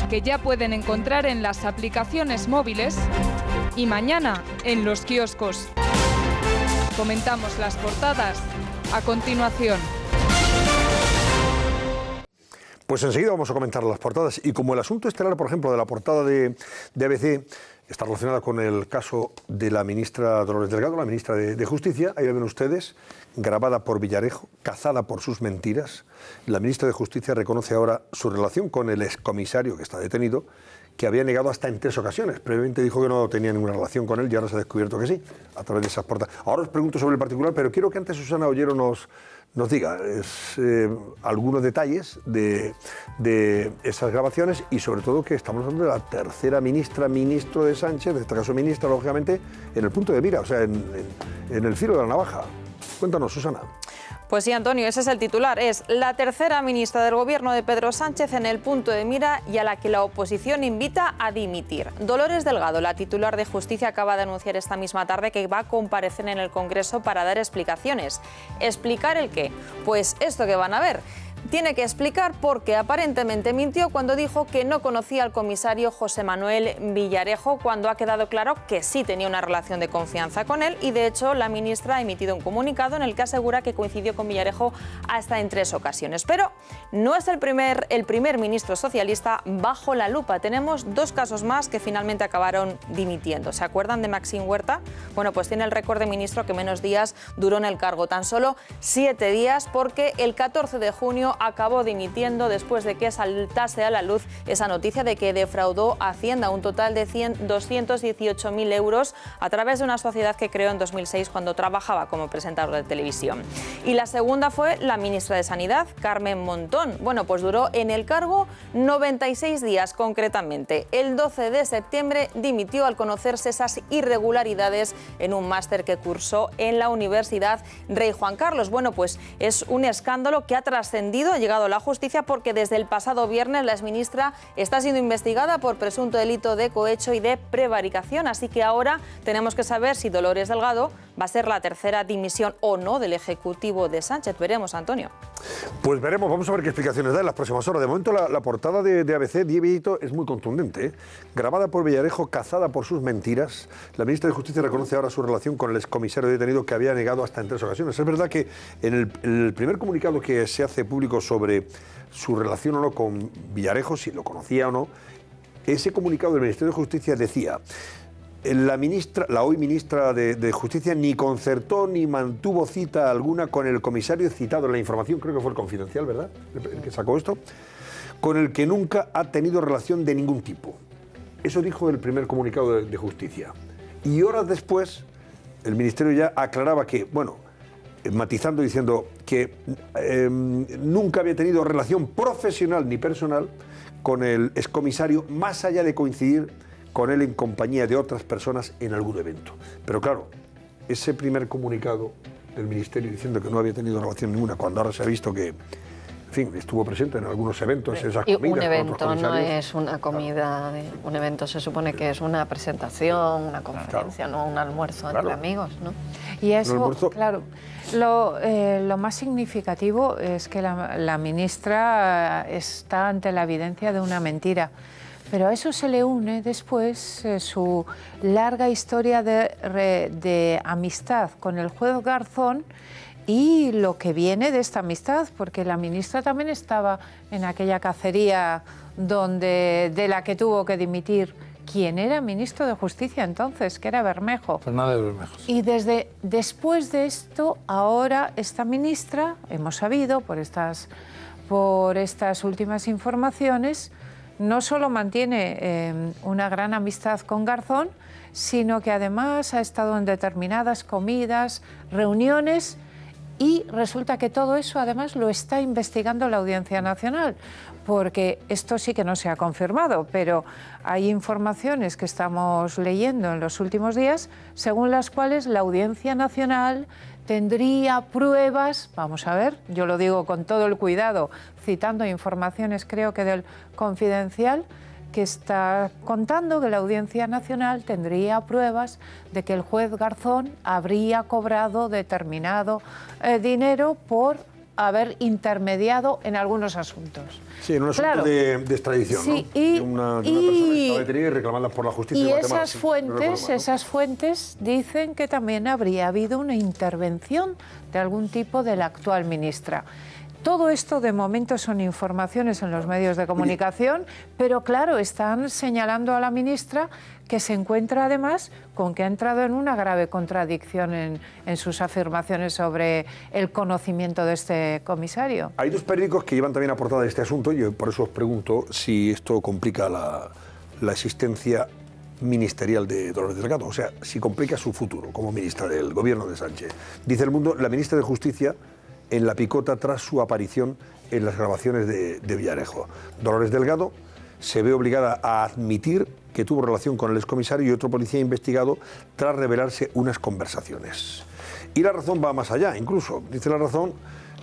que ya pueden encontrar en las aplicaciones móviles y mañana en los kioscos. Comentamos las portadas a continuación. Pues enseguida vamos a comentar las portadas. Y como el asunto estelar, por ejemplo, de la portada de ABC está relacionada con el caso de la ministra Dolores Delgado, la ministra de Justicia, ahí la ven ustedes, grabada por Villarejo, cazada por sus mentiras. La ministra de Justicia reconoce ahora su relación con el excomisario que está detenido, que había negado hasta en 3 ocasiones. Previamente dijo que no tenía ninguna relación con él y ahora se ha descubierto que sí, a través de esas portadas. Ahora os pregunto sobre el particular, pero quiero que antes Susana Ollero nos diga algunos detalles de esas grabaciones y sobre todo que estamos hablando de la tercera ministro de Sánchez, en este caso ministra, lógicamente, en el punto de mira, o sea, en el filo de la navaja. Cuéntanos, Susana. Pues sí, Antonio, ese es el titular. Es la tercera ministra del Gobierno de Pedro Sánchez en el punto de mira y a la que la oposición invita a dimitir. Dolores Delgado, la titular de Justicia, acaba de anunciar esta misma tarde que va a comparecer en el Congreso para dar explicaciones. ¿Explicar el qué? Pues esto que van a ver. Tiene que explicar por qué aparentemente mintió cuando dijo que no conocía al comisario José Manuel Villarejo, cuando ha quedado claro que sí tenía una relación de confianza con él y de hecho la ministra ha emitido un comunicado en el que asegura que coincidió con Villarejo hasta en 3 ocasiones. Pero no es el primer ministro socialista bajo la lupa. Tenemos 2 casos más que finalmente acabaron dimitiendo. ¿Se acuerdan de Maxim Huerta? Bueno, pues tiene el récord de ministro que menos días duró en el cargo, tan solo 7 días, porque el 14 de junio acabó dimitiendo después de que saltase a la luz esa noticia de que defraudó a Hacienda un total de 218.000 euros a través de una sociedad que creó en 2006 cuando trabajaba como presentador de televisión. Y la segunda fue la ministra de Sanidad, Carmen Montón. Bueno, pues duró en el cargo 96 días concretamente. El 12 de septiembre dimitió al conocerse esas irregularidades en un máster que cursó en la Universidad Rey Juan Carlos. Bueno, pues es un escándalo que ha trascendido, ha llegado a la justicia porque desde el pasado viernes la exministra está siendo investigada por presunto delito de cohecho y de prevaricación. Así que ahora tenemos que saber si Dolores Delgado va a ser la tercera dimisión o no del Ejecutivo de Sánchez. Veremos, Antonio. Pues veremos, vamos a ver qué explicaciones da en las próximas horas. De momento la portada de ABC, Diebito, es muy contundente, ¿eh? Grabada por Villarejo, cazada por sus mentiras. La ministra de Justicia reconoce ahora su relación con el excomisario detenido que había negado hasta en 3 ocasiones. Es verdad que en el primer comunicado que se hace público sobre su relación o no con Villarejo, si lo conocía o no, ese comunicado del Ministerio de Justicia decía: la hoy ministra de Justicia ni concertó ni mantuvo cita alguna con el comisario citado en la información, creo que fue el Confidencial, ¿verdad?, el que sacó esto, con el que nunca ha tenido relación de ningún tipo. Eso dijo el primer comunicado de Justicia. Y horas después, el Ministerio ya aclaraba que, bueno, matizando, diciendo que nunca había tenido relación profesional ni personal con el excomisario, más allá de coincidir con él en compañía de otras personas en algún evento. Pero claro, ese primer comunicado del Ministerio diciendo que no había tenido relación ninguna, cuando ahora se ha visto que, en fin, estuvo presente en algunos eventos, esas comidas. Y un evento no es una comida, un evento se supone que es una presentación, una conferencia, no un almuerzo entre amigos, ¿no? Y eso, claro, lo más significativo es que la ministra está ante la evidencia de una mentira. Pero a eso se le une después su larga historia de amistad con el juez Garzón y lo que viene de esta amistad, porque la ministra también estaba en aquella cacería de la que tuvo que dimitir quien era ministro de Justicia entonces, que era Bermejo. Fernández Bermejo. Y después de esto, ahora esta ministra, hemos sabido por estas últimas informaciones, no solo mantiene una gran amistad con Garzón, sino que además ha estado en determinadas comidas, reuniones Y resulta que todo eso además lo está investigando la Audiencia Nacional, porque esto sí que no se ha confirmado, pero hay informaciones que estamos leyendo en los últimos días según las cuales la Audiencia Nacional tendría pruebas, vamos a ver, yo lo digo con todo el cuidado, citando informaciones creo que del Confidencial, que está contando que la Audiencia Nacional tendría pruebas de que el juez Garzón habría cobrado determinado dinero por haber intermediado en algunos asuntos. Sí, en un asunto de extradición, sí, ¿no? De una persona que estaba detenida y reclamada por la justicia de Guatemala. Y esas fuentes dicen que también habría habido una intervención de algún tipo de la actual ministra. Todo esto de momento son informaciones en los medios de comunicación, pero claro, están señalando a la ministra que se encuentra además con que ha entrado en una grave contradicción en sus afirmaciones sobre el conocimiento de este comisario. Hay dos periódicos que llevan también a portada este asunto y por eso os pregunto si esto complica la existencia ministerial de Dolores Delgado, o sea, si complica su futuro como ministra del gobierno de Sánchez. Dice El Mundo, la ministra de Justicia en la picota tras su aparición en las grabaciones de Villarejo. Dolores Delgado se ve obligada a admitir que tuvo relación con el excomisario y otro policía investigado tras revelarse unas conversaciones. Y La Razón va más allá, incluso. Dice La Razón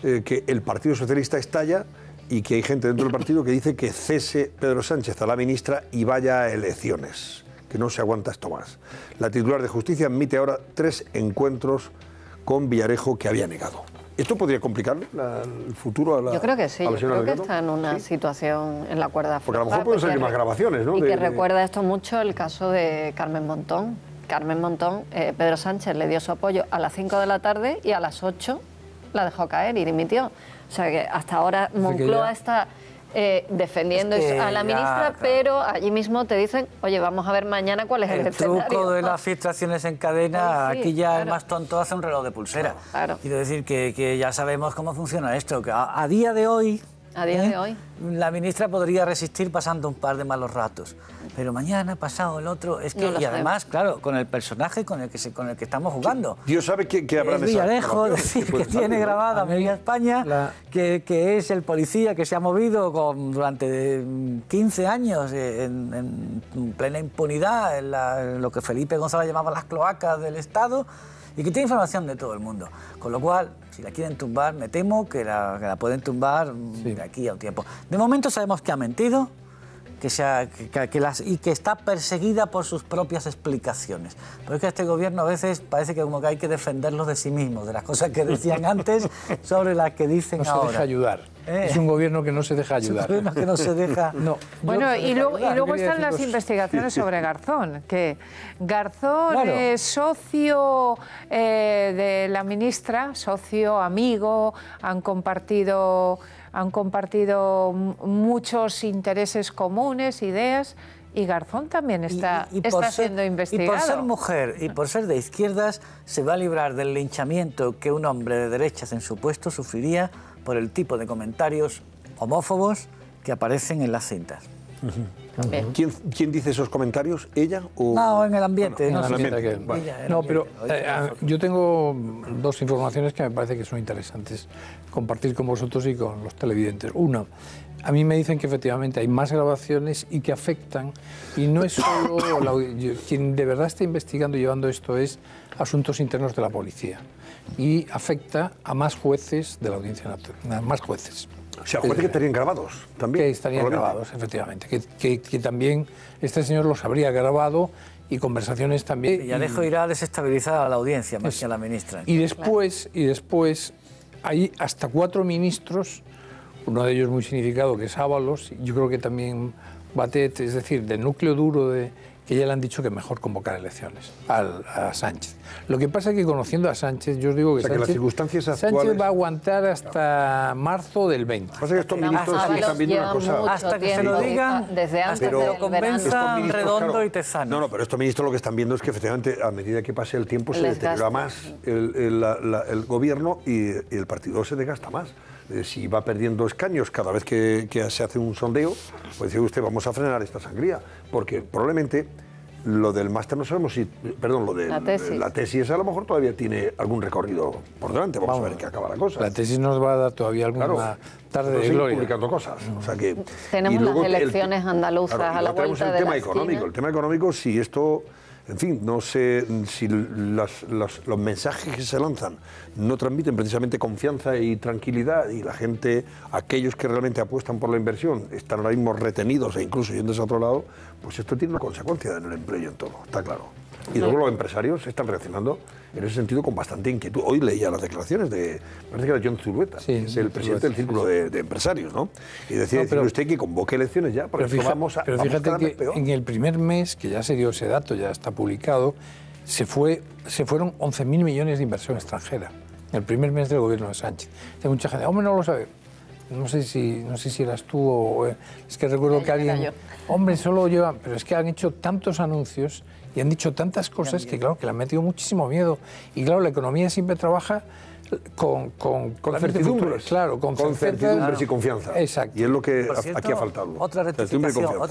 que el Partido Socialista estalla y que hay gente dentro del partido que dice que cese Pedro Sánchez a la ministra y vaya a elecciones, que no se aguanta esto más. La titular de Justicia admite ahora 3 encuentros con Villarejo que había negado. ¿Esto podría complicar el futuro a la Yo creo que sí, yo creo que está en una situación en la cuerda floja. Porque a lo mejor pueden salir más grabaciones, ¿no? Y que recuerda esto mucho el caso de Carmen Montón. Carmen Montón, Pedro Sánchez le dio su apoyo a las 5 de la tarde y a las 8 la dejó caer y dimitió. O sea que hasta ahora Moncloa está defendiendo a la ministra, pero allí mismo te dicen, oye, vamos a ver mañana cuál es el escenario. El truco de las filtraciones en cadena, aquí ya el más tonto hace un reloj de pulsera. Claro. Quiero decir que ya sabemos cómo funciona esto, que a día de hoy... la ministra podría resistir pasando un par de malos ratos, pero mañana, pasado el otro, es que... No y además, claro, con el personaje con el que estamos jugando. Dios sabe que habrá de Villarejo, decir, que tiene grabada a media España, que es el policía que se ha movido durante 15 años en plena impunidad en lo que Felipe González llamaba las cloacas del Estado, y que tiene información de todo el mundo. Con lo cual, si la quieren tumbar, me temo que la pueden tumbar de aquí a un tiempo. De momento sabemos que ha mentido, y que está perseguida por sus propias explicaciones. Pero es que este gobierno a veces parece que como que hay que defenderlos de sí mismos, de las cosas que decían antes sobre las que dicen ahora. No se deja ayudar. Es un gobierno que no se deja ayudar. Es un gobierno que no se deja... No. Bueno, y luego están las investigaciones sobre Garzón, que Garzón es socio de la ministra, socio, amigo, han compartido muchos intereses comunes, ideas, y Garzón también está siendo investigado. Y por ser mujer y por ser de izquierdas, se va a librar del linchamiento que un hombre de derechas en su puesto sufriría por el tipo de comentarios homófobos que aparecen en las cintas. ¿Quién dice esos comentarios? ¿Ella o...? No, en el ambiente. Pero yo tengo 2 informaciones que me parece que son interesantes compartir con vosotros y con los televidentes. Una, a mí me dicen que efectivamente hay más grabaciones y que afectan, y no es solo quien de verdad está investigando y llevando esto es asuntos internos de la policía, y afecta a más jueces de la Audiencia Nacional, más jueces. O sea, jueces que estarían grabados también. Que estarían grabados, efectivamente. Que también este señor los habría grabado y conversaciones también. Villarejo irá a desestabilizar a la audiencia más que a la ministra. Y después hay hasta 4 ministros, uno de ellos muy significado, que es Ábalos, yo creo que también Batet, es decir, del núcleo duro que ya le han dicho que mejor convocar elecciones a Sánchez. Lo que pasa es que conociendo a Sánchez, yo os digo que, las circunstancias actuales... Sánchez va a aguantar hasta marzo del 20. Pasa que estos ministros están viendo una cosa... Hasta que se lo digan, desde antes hasta que lo convenzan Redondo y Tezano. No, pero estos ministros lo que están viendo es que efectivamente a medida que pase el tiempo se deteriora más el gobierno y el partido se desgasta más. Si va perdiendo escaños cada vez que se hace un sondeo, pues dice usted, vamos a frenar esta sangría, porque probablemente Lo del máster no sabemos si... Perdón, lo de la tesis esa a lo mejor todavía tiene algún recorrido por delante. Vamos a ver en qué acaba la cosa. La tesis nos va a dar todavía alguna tarde de gloria. Publicando cosas. O sea que, tenemos las elecciones andaluzas a la vuelta de la esquina. El tema económico, si esto... En fin, no sé si los mensajes que se lanzan no transmiten precisamente confianza y tranquilidad, y la gente, aquellos que realmente apuestan por la inversión, están ahora mismo retenidos e incluso yéndose a otro lado, pues esto tiene una consecuencia en el empleo y en todo, está claro. Y luego los empresarios están reaccionando en ese sentido con bastante inquietud. Hoy leía las declaraciones de, parece que era John Zulueta, que es el presidente del Círculo de Empresarios, ¿no? Y decía, usted que convoque elecciones ya, porque pero fíjate que en el primer mes, que ya se dio ese dato, ya está publicado, se fueron 11.000 millones de inversión extranjera, en el primer mes del gobierno de Sánchez. Hay mucha gente, hombre, no lo sabe. No sé si eras tú o... Es que recuerdo que alguien... Hombre, solo llevan... Pero es que han hecho tantos anuncios y han dicho tantas cosas que, claro, que le han metido muchísimo miedo. Y, claro, la economía siempre trabaja con certidumbres. Claro, con certidumbres y confianza. Exacto. Y es lo que cierto, aquí ha faltado. Otra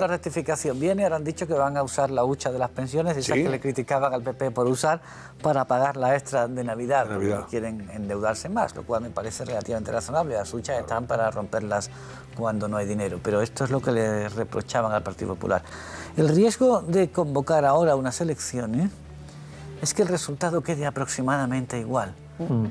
rectificación. Viene, ahora han dicho que van a usar la hucha de las pensiones, esa que le criticaban al PP por usar, para pagar la extra de Navidad. Porque quieren endeudarse más, lo cual me parece relativamente razonable. Las huchas están para romperlas cuando no hay dinero. Pero esto es lo que le reprochaban al Partido Popular. El riesgo de convocar ahora unas elecciones es que el resultado quede aproximadamente igual.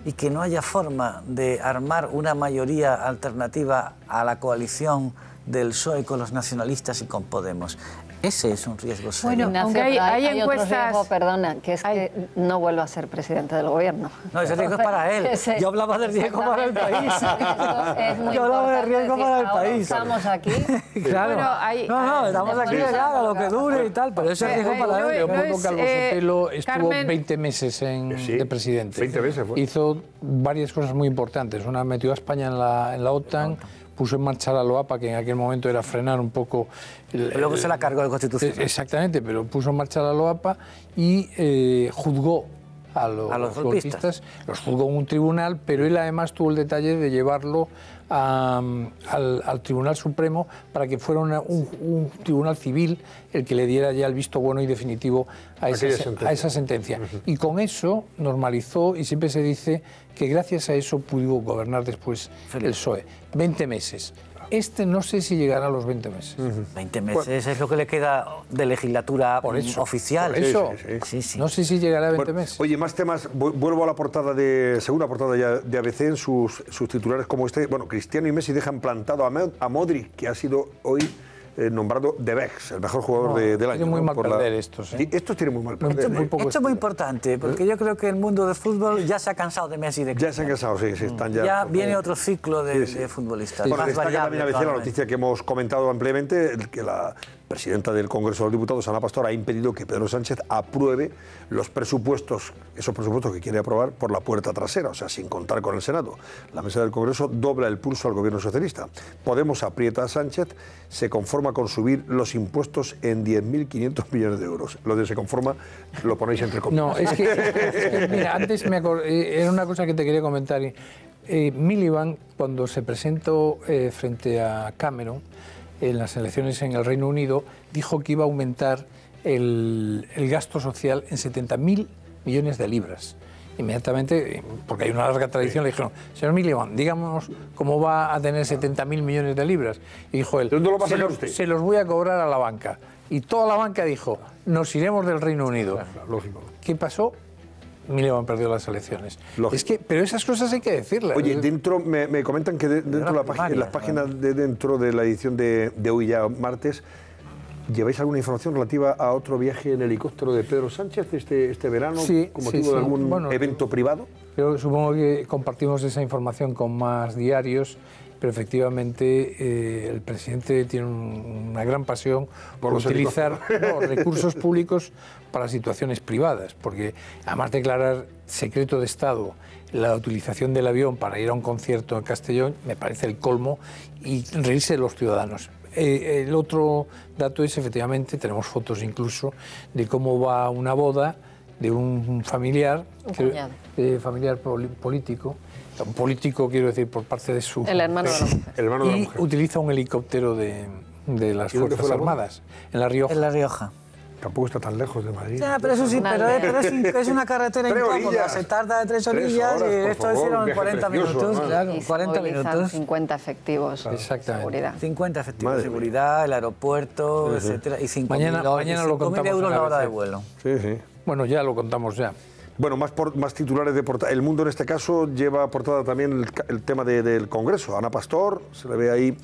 Y que no haya forma de armar una mayoría alternativa a la coalición del PSOE con los nacionalistas y con Podemos. Ese es un riesgo serio. Bueno, aunque hay encuestas... Otro riesgo, perdona, que es que no vuelva a ser presidente del gobierno. No, ese riesgo es para él. Yo hablaba del riesgo para el país. Yo hablaba del riesgo para el país. Estamos aquí. Claro. No, estamos aquí, claro, lo que dure y tal, pero ese riesgo para él. Leopoldo Calvo Sotelo estuvo 20 meses de presidente. 20 meses fue. Hizo varias cosas muy importantes. Una, metió a España en la OTAN, puso en marcha la LOAPA, que en aquel momento era frenar un poco... Pero luego se la cargó la Constitución. Exactamente, pero puso en marcha la LOAPA y juzgó a los golpistas. Los juzgó en un tribunal, pero él además tuvo el detalle de llevarlo al Tribunal Supremo para que fuera un tribunal civil el que le diera ya el visto bueno y definitivo a esa sentencia. Y con eso normalizó, y siempre se dice que gracias a eso pudo gobernar después el PSOE. 20 meses. No sé si llegará a los 20 meses. 20 meses es lo que le queda de legislatura oficial. Por eso. Sí. No sé si llegará a 20 meses. Oye, más temas. Vuelvo a la portada segunda portada ya de ABC en sus titulares como este. Bueno, Cristiano y Messi dejan plantado a Modric, que ha sido hoy nombrado The Best, el mejor jugador del año. Tiene muy mal perder estos. Estos tienen muy mal perder. Esto es muy importante, porque yo creo que el mundo del fútbol ya se ha cansado de Messi y de Cristiano. Ya se han cansado, sí, están ya. Ya viene otro ciclo de futbolistas. Bueno, destaca también a veces la noticia que hemos comentado ampliamente, que la presidenta del Congreso de los Diputados, Ana Pastor, ha impedido que Pedro Sánchez apruebe los presupuestos, esos presupuestos que quiere aprobar por la puerta trasera, o sea, sin contar con el Senado. La mesa del Congreso dobla el pulso al gobierno socialista. Podemos aprieta a Sánchez, se conforma con subir los impuestos en 10.500 millones de euros. Lo de se conforma lo ponéis entre comillas. No, es que mira, antes me acordé, era una cosa que te quería comentar. Miliband, cuando se presentó frente a Cameron en las elecciones en el Reino Unido, dijo que iba a aumentar el gasto social en 70.000 millones de libras. Inmediatamente, porque hay una larga tradición, le dijeron, señor Miliband, díganos cómo va a tener 70.000 millones de libras. Y dijo él, ¿dónde lo va a sacar usted? Se los voy a cobrar a la banca. Y toda la banca dijo, nos iremos del Reino Unido. Claro, lógico. ¿Qué pasó? Miliband perdió las elecciones. Pero esas cosas hay que decirlas. Oye, dentro, me comentan que dentro de las páginas dentro de la edición de hoy ya martes, ¿lleváis alguna información relativa a otro viaje en helicóptero de Pedro Sánchez este verano, con motivo de algún evento privado? Yo supongo que compartimos esa información con más diarios, pero efectivamente el presidente tiene una gran pasión por utilizar recursos públicos para situaciones privadas, porque además declarar secreto de Estado la utilización del avión para ir a un concierto en Castellón me parece el colmo, y reírse de los ciudadanos. El otro dato es, efectivamente, tenemos fotos incluso de cómo va una boda de un familiar, político, un político, quiero decir, por parte de su... El hermano de la mujer. El hermano de la mujer. Utiliza un helicóptero de las Fuerzas Armadas, en La Rioja. En La Rioja. Tampoco está tan lejos de Madrid. Ya, pero eso sí, pero es una carretera incómoda. Se tarda de 3 orillas y esto lo hicieron en 40 minutos. ¿No? Claro, 40 minutos. 50 efectivos de seguridad. 50 efectivos de seguridad, el aeropuerto, etcétera. Y 5.000 euros la hora de vuelo. Sí, sí. Bueno, ya lo contamos ya. Bueno, más titulares de portada. El Mundo en este caso lleva a portada también el tema del Congreso. Ana Pastor, se le ve ahí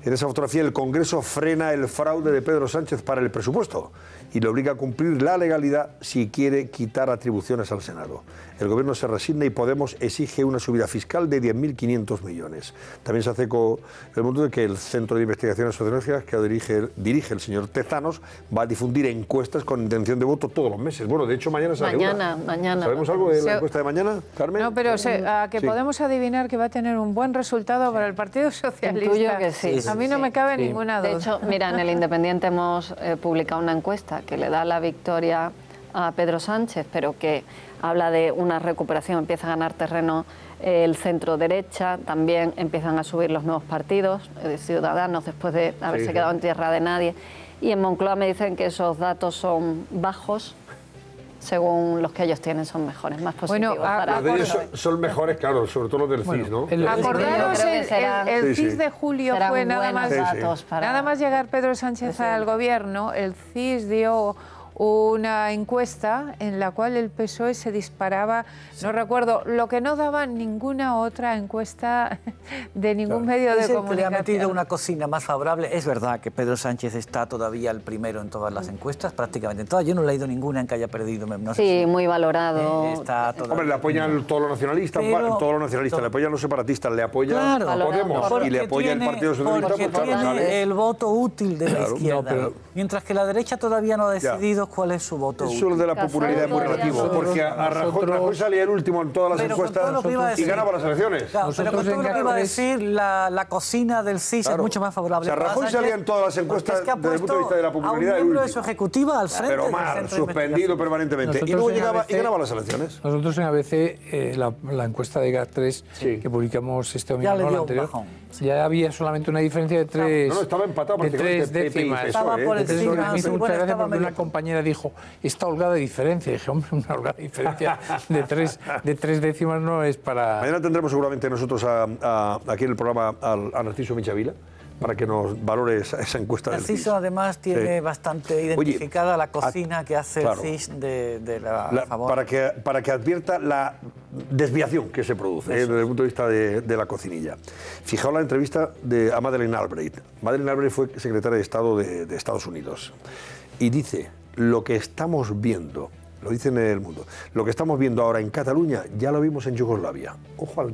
en esa fotografía, el Congreso frena el fraude de Pedro Sánchez para el presupuesto y le obliga a cumplir la legalidad si quiere quitar atribuciones al Senado. El Gobierno se resigna y Podemos exige una subida fiscal de 10.500 millones. También se hace con el Mundo de que el Centro de Investigaciones Sociológicas que dirige el señor Tezanos va a difundir encuestas con intención de voto todos los meses. Bueno, de hecho mañana sale una. Mañana. ¿Sabemos algo de la encuesta de mañana, Carmen? No, pero a que podemos adivinar que va a tener un buen resultado para el Partido Socialista. Intuyo que sí. A mí no me cabe ninguna duda. De hecho, mira, en El Independiente hemos publicado una encuesta que le da la victoria a Pedro Sánchez, pero que habla de una recuperación, empieza a ganar terreno el centro derecha, también empiezan a subir los nuevos partidos, Ciudadanos, después de haberse quedado en tierra de nadie. Y en Moncloa me dicen que esos datos son bajos, según los que ellos tienen son mejores, más positivos. Bueno, los de ellos son mejores, claro, sobre todo los del CIS, ¿no? Acordaros, el CIS de julio fue nada más llegar Pedro Sánchez al gobierno, el CIS dio una encuesta en la cual el PSOE se disparaba, no recuerdo, lo que no daba ninguna otra encuesta de ningún medio de comunicación. Que le ha metido una cocina más favorable. Es verdad que Pedro Sánchez está todavía el primero en todas las encuestas, prácticamente en todas. Yo no he leído ninguna en que haya perdido. No sé si, muy valorado. Hombre, le apoyan todos los nacionalistas, le apoyan los separatistas, le apoya Podemos y le apoya el Partido Socialista. Porque tiene el voto útil de la izquierda. Mientras que la derecha todavía no ha decidido cuál es su voto útil. Eso de la popularidad es muy relativo, porque a Rajoy salía el último en todas las encuestas y ganaba las elecciones. Claro, pero con todo lo que iba a decir, la cocina del CIS es mucho más favorable. O sea, Rajoy salía en todas las encuestas desde el punto de vista de la popularidad. A un miembro de su ejecutiva al frente. Pero mal, suspendido permanentemente. Y luego llegaba y ganaba las elecciones. Nosotros en ABC, la encuesta de GAT3 que publicamos este domingo, no la anterior, ya había solamente una diferencia de 3 estaba empatado prácticamente 3 décimas. Estaba por encima. Me hizo mucha gracia porque una compañera dijo, esta holgada diferencia. Y dije, hombre, una holgada diferencia de 3 décimas no es para... Mañana tendremos seguramente nosotros aquí en el programa al Narciso Michavila para que nos valore esa encuesta del CIS. Narciso además tiene bastante identificada la cocina que hace el CIS de la favor. Para que advierta la desviación que se produce desde el punto de vista de la cocinilla. Fijaos la entrevista a Madeleine Albright. Madeleine Albright fue secretaria de Estado de Estados Unidos y dice, lo que estamos viendo, lo dice en El Mundo, lo que estamos viendo ahora en Cataluña ya lo vimos en Yugoslavia. Ojo al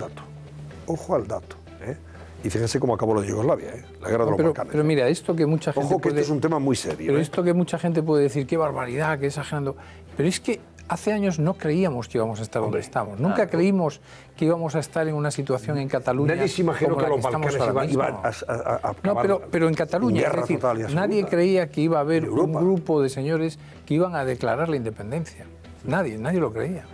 dato, ¿eh? Y fíjense cómo acabó lo de Yugoslavia, la guerra de los Balcanes. Pero mira, esto que mucha gente Ojo que esto es un tema muy serio. Pero esto que mucha gente puede decir, qué barbaridad, qué exagerando. Pero es que hace años no creíamos que íbamos a estar donde estamos. Nunca creímos que íbamos a estar en una situación en Cataluña. Nadie se imaginó que los Balcanes iban a no, pero en Cataluña, es decir, nadie creía que iba a haber un grupo de señores que iban a declarar la independencia. Nadie lo creía.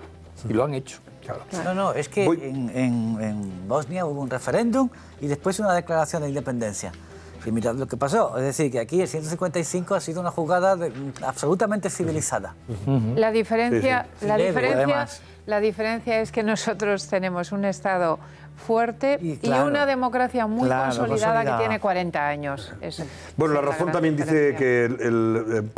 Y lo han hecho. Claro. No, es que en Bosnia hubo un referéndum y después una declaración de independencia. Y mirad lo que pasó. Es decir, que aquí el 155 ha sido una jugada absolutamente civilizada. La diferencia es que nosotros tenemos un Estado fuerte y una democracia muy consolidada que tiene 40 años. Bueno, La Razón también dice que el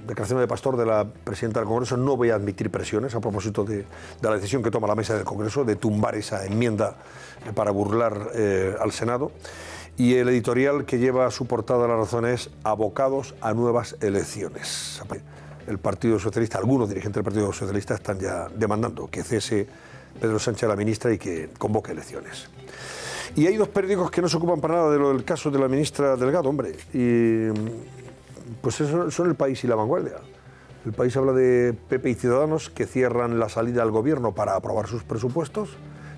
declaración de Pastor, de la presidenta del Congreso, no voy a admitir presiones a propósito de la decisión que toma la mesa del Congreso de tumbar esa enmienda para burlar al Senado. Y el editorial que lleva a su portada La Razón es abocados a nuevas elecciones. El Partido Socialista, algunos dirigentes del Partido Socialista están ya demandando que cese Pedro Sánchez a la ministra y que convoque elecciones. Y hay dos periódicos que no se ocupan para nada del caso de la ministra Delgado, hombre. Y pues son El País y La Vanguardia. El País habla de PP y Ciudadanos que cierran la salida al gobierno para aprobar sus presupuestos.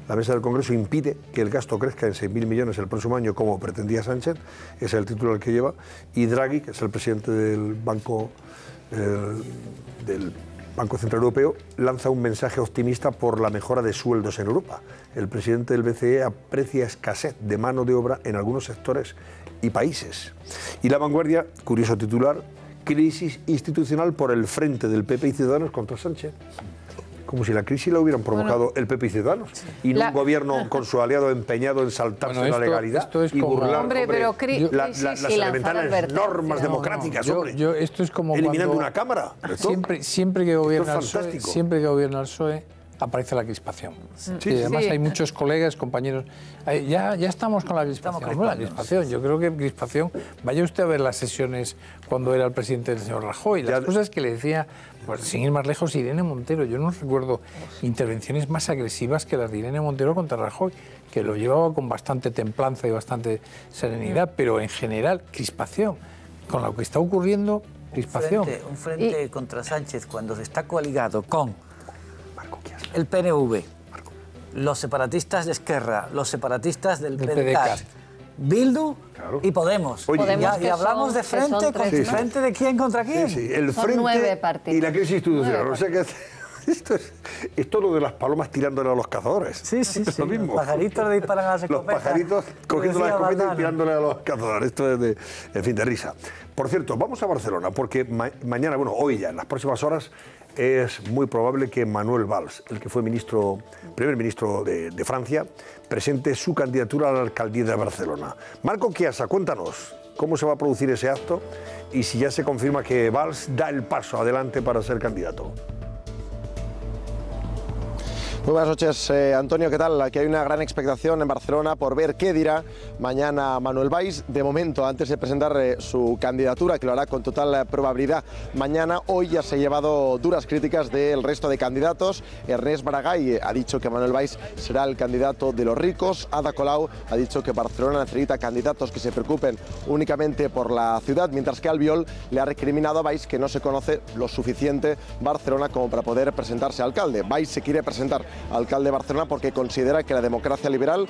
La mesa del Congreso impide que el gasto crezca en 6.000 millones el próximo año, como pretendía Sánchez. Ese es el título que lleva. Y Draghi, que es el presidente del Banco Central Europeo, lanza un mensaje optimista por la mejora de sueldos en Europa. El presidente del BCE aprecia escasez de mano de obra en algunos sectores y países. Y La Vanguardia, curioso titular, crisis institucional por el frente del PP y Ciudadanos contra Sánchez. Como si la crisis la hubieran provocado el PP y Ciudadanos y no un gobierno con su aliado empeñado en saltarse la legalidad y burlar las elementales normas democráticas. Esto es como eliminando una cámara. Siempre que gobierna el PSOE aparece la crispación. Y además hay muchos colegas, compañeros. Ya estamos con la crispación. Yo creo que crispación. Vaya usted a ver las sesiones cuando era el presidente del señor Rajoy. Las cosas que le decía, pues sin ir más lejos, Irene Montero. Yo no recuerdo intervenciones más agresivas que las de Irene Montero contra Rajoy, que lo llevaba con bastante templanza y bastante serenidad, pero en general, crispación. Con lo que está ocurriendo, crispación. Un frente contra Sánchez cuando se está coaligado con el PNV, los separatistas de Esquerra, los separatistas del PDeCAT, Bildu y Podemos. Y hablamos de frente, frente de quién contra quién. El frente y la crisis institucional. O sea que esto es todo de las palomas tirándole a los cazadores. Sí. Lo mismo. Los pajaritos le disparan a las escopetas. Los pajaritos cogiendo la escopeta y tirándole a los cazadores. Esto es de risa. Por cierto, vamos a Barcelona porque mañana, hoy ya, en las próximas horas, es muy probable que Manuel Valls, el que fue primer ministro de Francia, presente su candidatura a la alcaldía de Barcelona. Marco Chiasa, cuéntanos cómo se va a producir ese acto y si ya se confirma que Valls da el paso adelante para ser candidato. Muy buenas noches, Antonio, ¿qué tal? Aquí hay una gran expectación en Barcelona por ver qué dirá mañana Manuel Valls. De momento, antes de presentar su candidatura, que lo hará con total probabilidad mañana, hoy ya se ha llevado duras críticas del resto de candidatos. Ernest Maragall ha dicho que Manuel Valls será el candidato de los ricos. Ada Colau ha dicho que Barcelona necesita candidatos que se preocupen únicamente por la ciudad, mientras que Albiol le ha recriminado a Valls que no se conoce lo suficiente Barcelona como para poder presentarse a alcalde. Valls se quiere presentar alcalde de Barcelona porque considera que la democracia liberal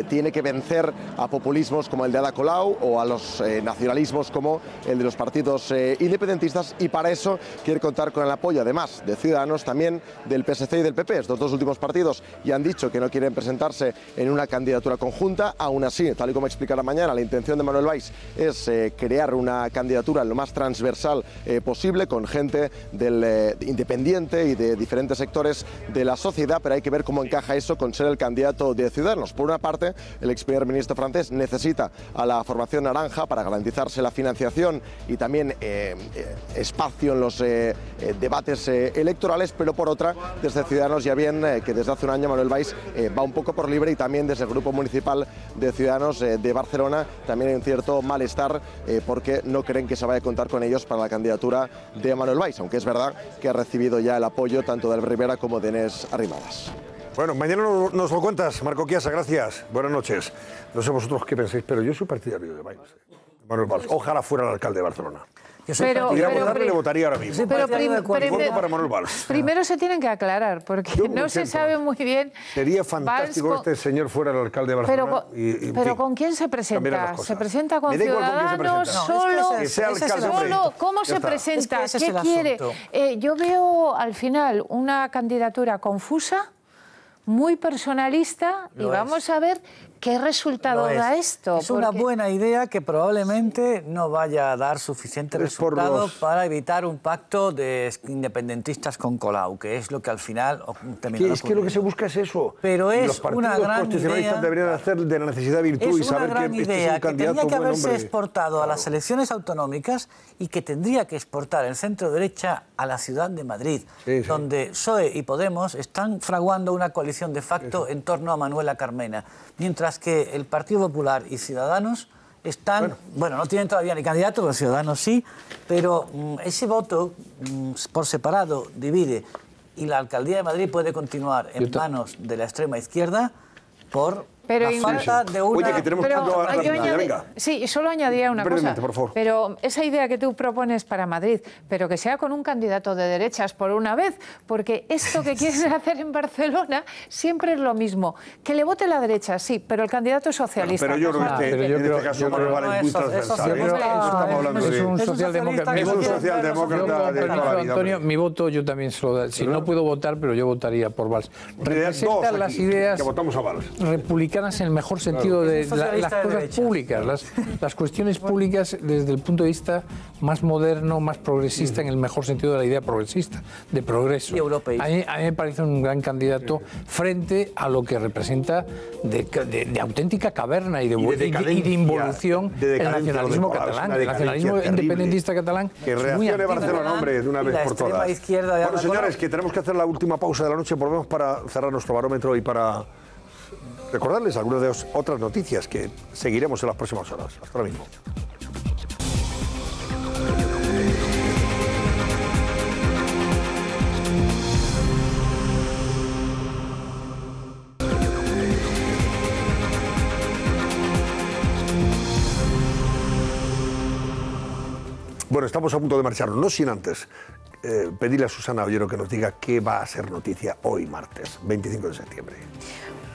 tiene que vencer a populismos como el de Ada Colau o a los nacionalismos como el de los partidos independentistas, y para eso quiere contar con el apoyo, además de Ciudadanos, también del PSC y del PP. Estos dos últimos partidos ya han dicho que no quieren presentarse en una candidatura conjunta. Aún así, tal y como explicará mañana, la intención de Manuel Valls es crear una candidatura lo más transversal posible, con gente del independiente y de diferentes sectores de la sociedad, pero hay que ver cómo encaja eso con ser el candidato de Ciudadanos. Por una parte, el ex primer ministro francés necesita a la formación naranja para garantizarse la financiación y también espacio en los debates electorales, pero por otra, desde Ciudadanos ya bien que desde hace un año Manuel Valls va un poco por libre, y también desde el Grupo Municipal de Ciudadanos de Barcelona también hay un cierto malestar porque no creen que se vaya a contar con ellos para la candidatura de Manuel Valls, aunque es verdad que ha recibido ya el apoyo tanto de Albert Rivera como de Inés Arrimadas. Bueno, mañana nos lo cuentas, Marco Chiasa, gracias. Buenas noches. No sé vosotros qué pensáis, pero yo soy partidario de Manuel Valls. Ojalá fuera el alcalde de Barcelona. Le votaría ahora mismo. Pero para Manuel Valls. Primero se tienen que aclarar, porque no se sabe muy bien. Sería fantástico este señor fuera el alcalde de Barcelona. Pero ¿con quién se presenta? ¿Se presenta con Ciudadanos? ¿Solo? ¿Cómo se presenta? ¿Qué quiere? Yo veo al final una candidatura confusa, muy personalista, y vamos a ver qué resultado da esto. Es una buena idea que probablemente no vaya a dar suficiente resultado para evitar un pacto de independentistas con Colau, que es lo que al final terminará. Es que lo que se busca es eso. Pero es una gran idea. Deberían hacer de la necesidad virtud y saber que este es un candidato que tenía que haberse exportado a las elecciones autonómicas y que tendría que exportar el centro derecha a la ciudad de Madrid, donde PSOE y Podemos están fraguando una coalición de facto en torno a Manuela Carmena, mientras que el Partido Popular y Ciudadanos están, bueno, no tienen todavía ni candidato, pero Ciudadanos sí, pero ese voto por separado divide, y la alcaldía de Madrid puede continuar en manos de la extrema izquierda por la falta de una... Oye, que tenemos venga. Sí, solo añadiría una cosa. Por favor. Pero esa idea que tú propones para Madrid, pero que sea con un candidato de derechas por una vez, porque esto que quieren hacer en Barcelona siempre es lo mismo. Que le vote la derecha, sí, pero el candidato es socialista. Pero yo creo que en este caso Manuel Valls es muy transversal. Es un socialdemócrata. Es un socialdemócrata de toda la vida. Antonio, mi voto yo también se lo daría. Si no puedo votar, pero yo votaría por Valls. Representan las ideas que votamos a Valls. republicanas republicanas en el mejor sentido de las cosas públicas, las cuestiones públicas desde el punto de vista más moderno, más progresista, en el mejor sentido de la idea progresista, de progreso. A mí me parece un gran candidato frente a lo que representa de auténtica caverna y de involución el nacionalismo catalán. El nacionalismo independentista catalán. Que reaccione Barcelona, hombre, de una vez por todas. Bueno, señores, que tenemos que hacer la última pausa de la noche. Volvemos para cerrar nuestro barómetro y para recordarles algunas de las otras noticias que seguiremos en las próximas horas. Hasta ahora mismo. Bueno, estamos a punto de marcharnos, no sin antes pedirle a Susana Ollero que nos diga qué va a ser noticia hoy, martes 25 de septiembre.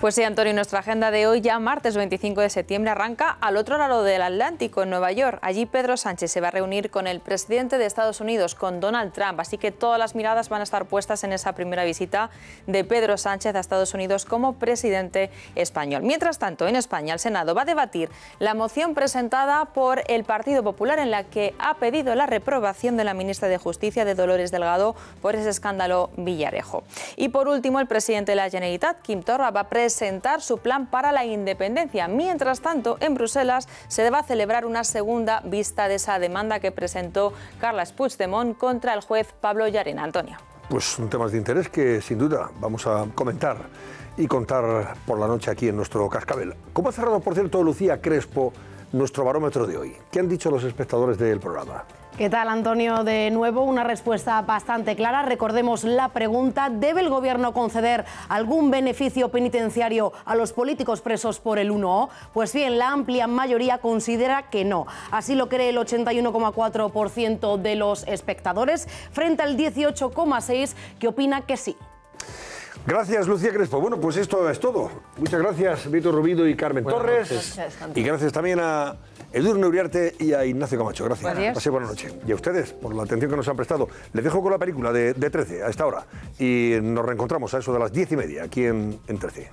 Pues sí, Antonio, nuestra agenda de hoy, ya martes 25 de septiembre, arranca al otro lado del Atlántico, en Nueva York. Allí Pedro Sánchez se va a reunir con el presidente de Estados Unidos, con Donald Trump. Así que todas las miradas van a estar puestas en esa primera visita de Pedro Sánchez a Estados Unidos como presidente español. Mientras tanto, en España, el Senado va a debatir la moción presentada por el Partido Popular en la que ha pedido la reprobación de la ministra de Justicia, de Dolores Delgado, por ese escándalo Villarejo. Y por último, el presidente de la Generalitat, Quim Torra, va a presentar su plan para la independencia. Mientras tanto, en Bruselas se va a celebrar una segunda vista de esa demanda que presentó Carles Puigdemont contra el juez Pablo Llarena. Antonio. Pues son temas de interés que sin duda vamos a comentar y contar por la noche aquí en nuestro Cascabel. ¿Cómo ha cerrado, por cierto, Lucía Crespo nuestro barómetro de hoy? ¿Qué han dicho los espectadores del programa? ¿Qué tal, Antonio? De nuevo, una respuesta bastante clara. Recordemos la pregunta: ¿debe el Gobierno conceder algún beneficio penitenciario a los políticos presos por el 1O? Pues bien, la amplia mayoría considera que no. Así lo cree el 81,4% de los espectadores, frente al 18,6% que opina que sí. Gracias, Lucía Crespo. Bueno, pues esto es todo. Muchas gracias, Víctor Rubido y Carmen Torres. Gracias, y gracias también a Edurne Uriarte y a Ignacio Camacho. Gracias. Gracias. Buenas noches. Y a ustedes por la atención que nos han prestado. Les dejo con la película de 13 a esta hora. Y nos reencontramos a eso de las 10:30 aquí en 13.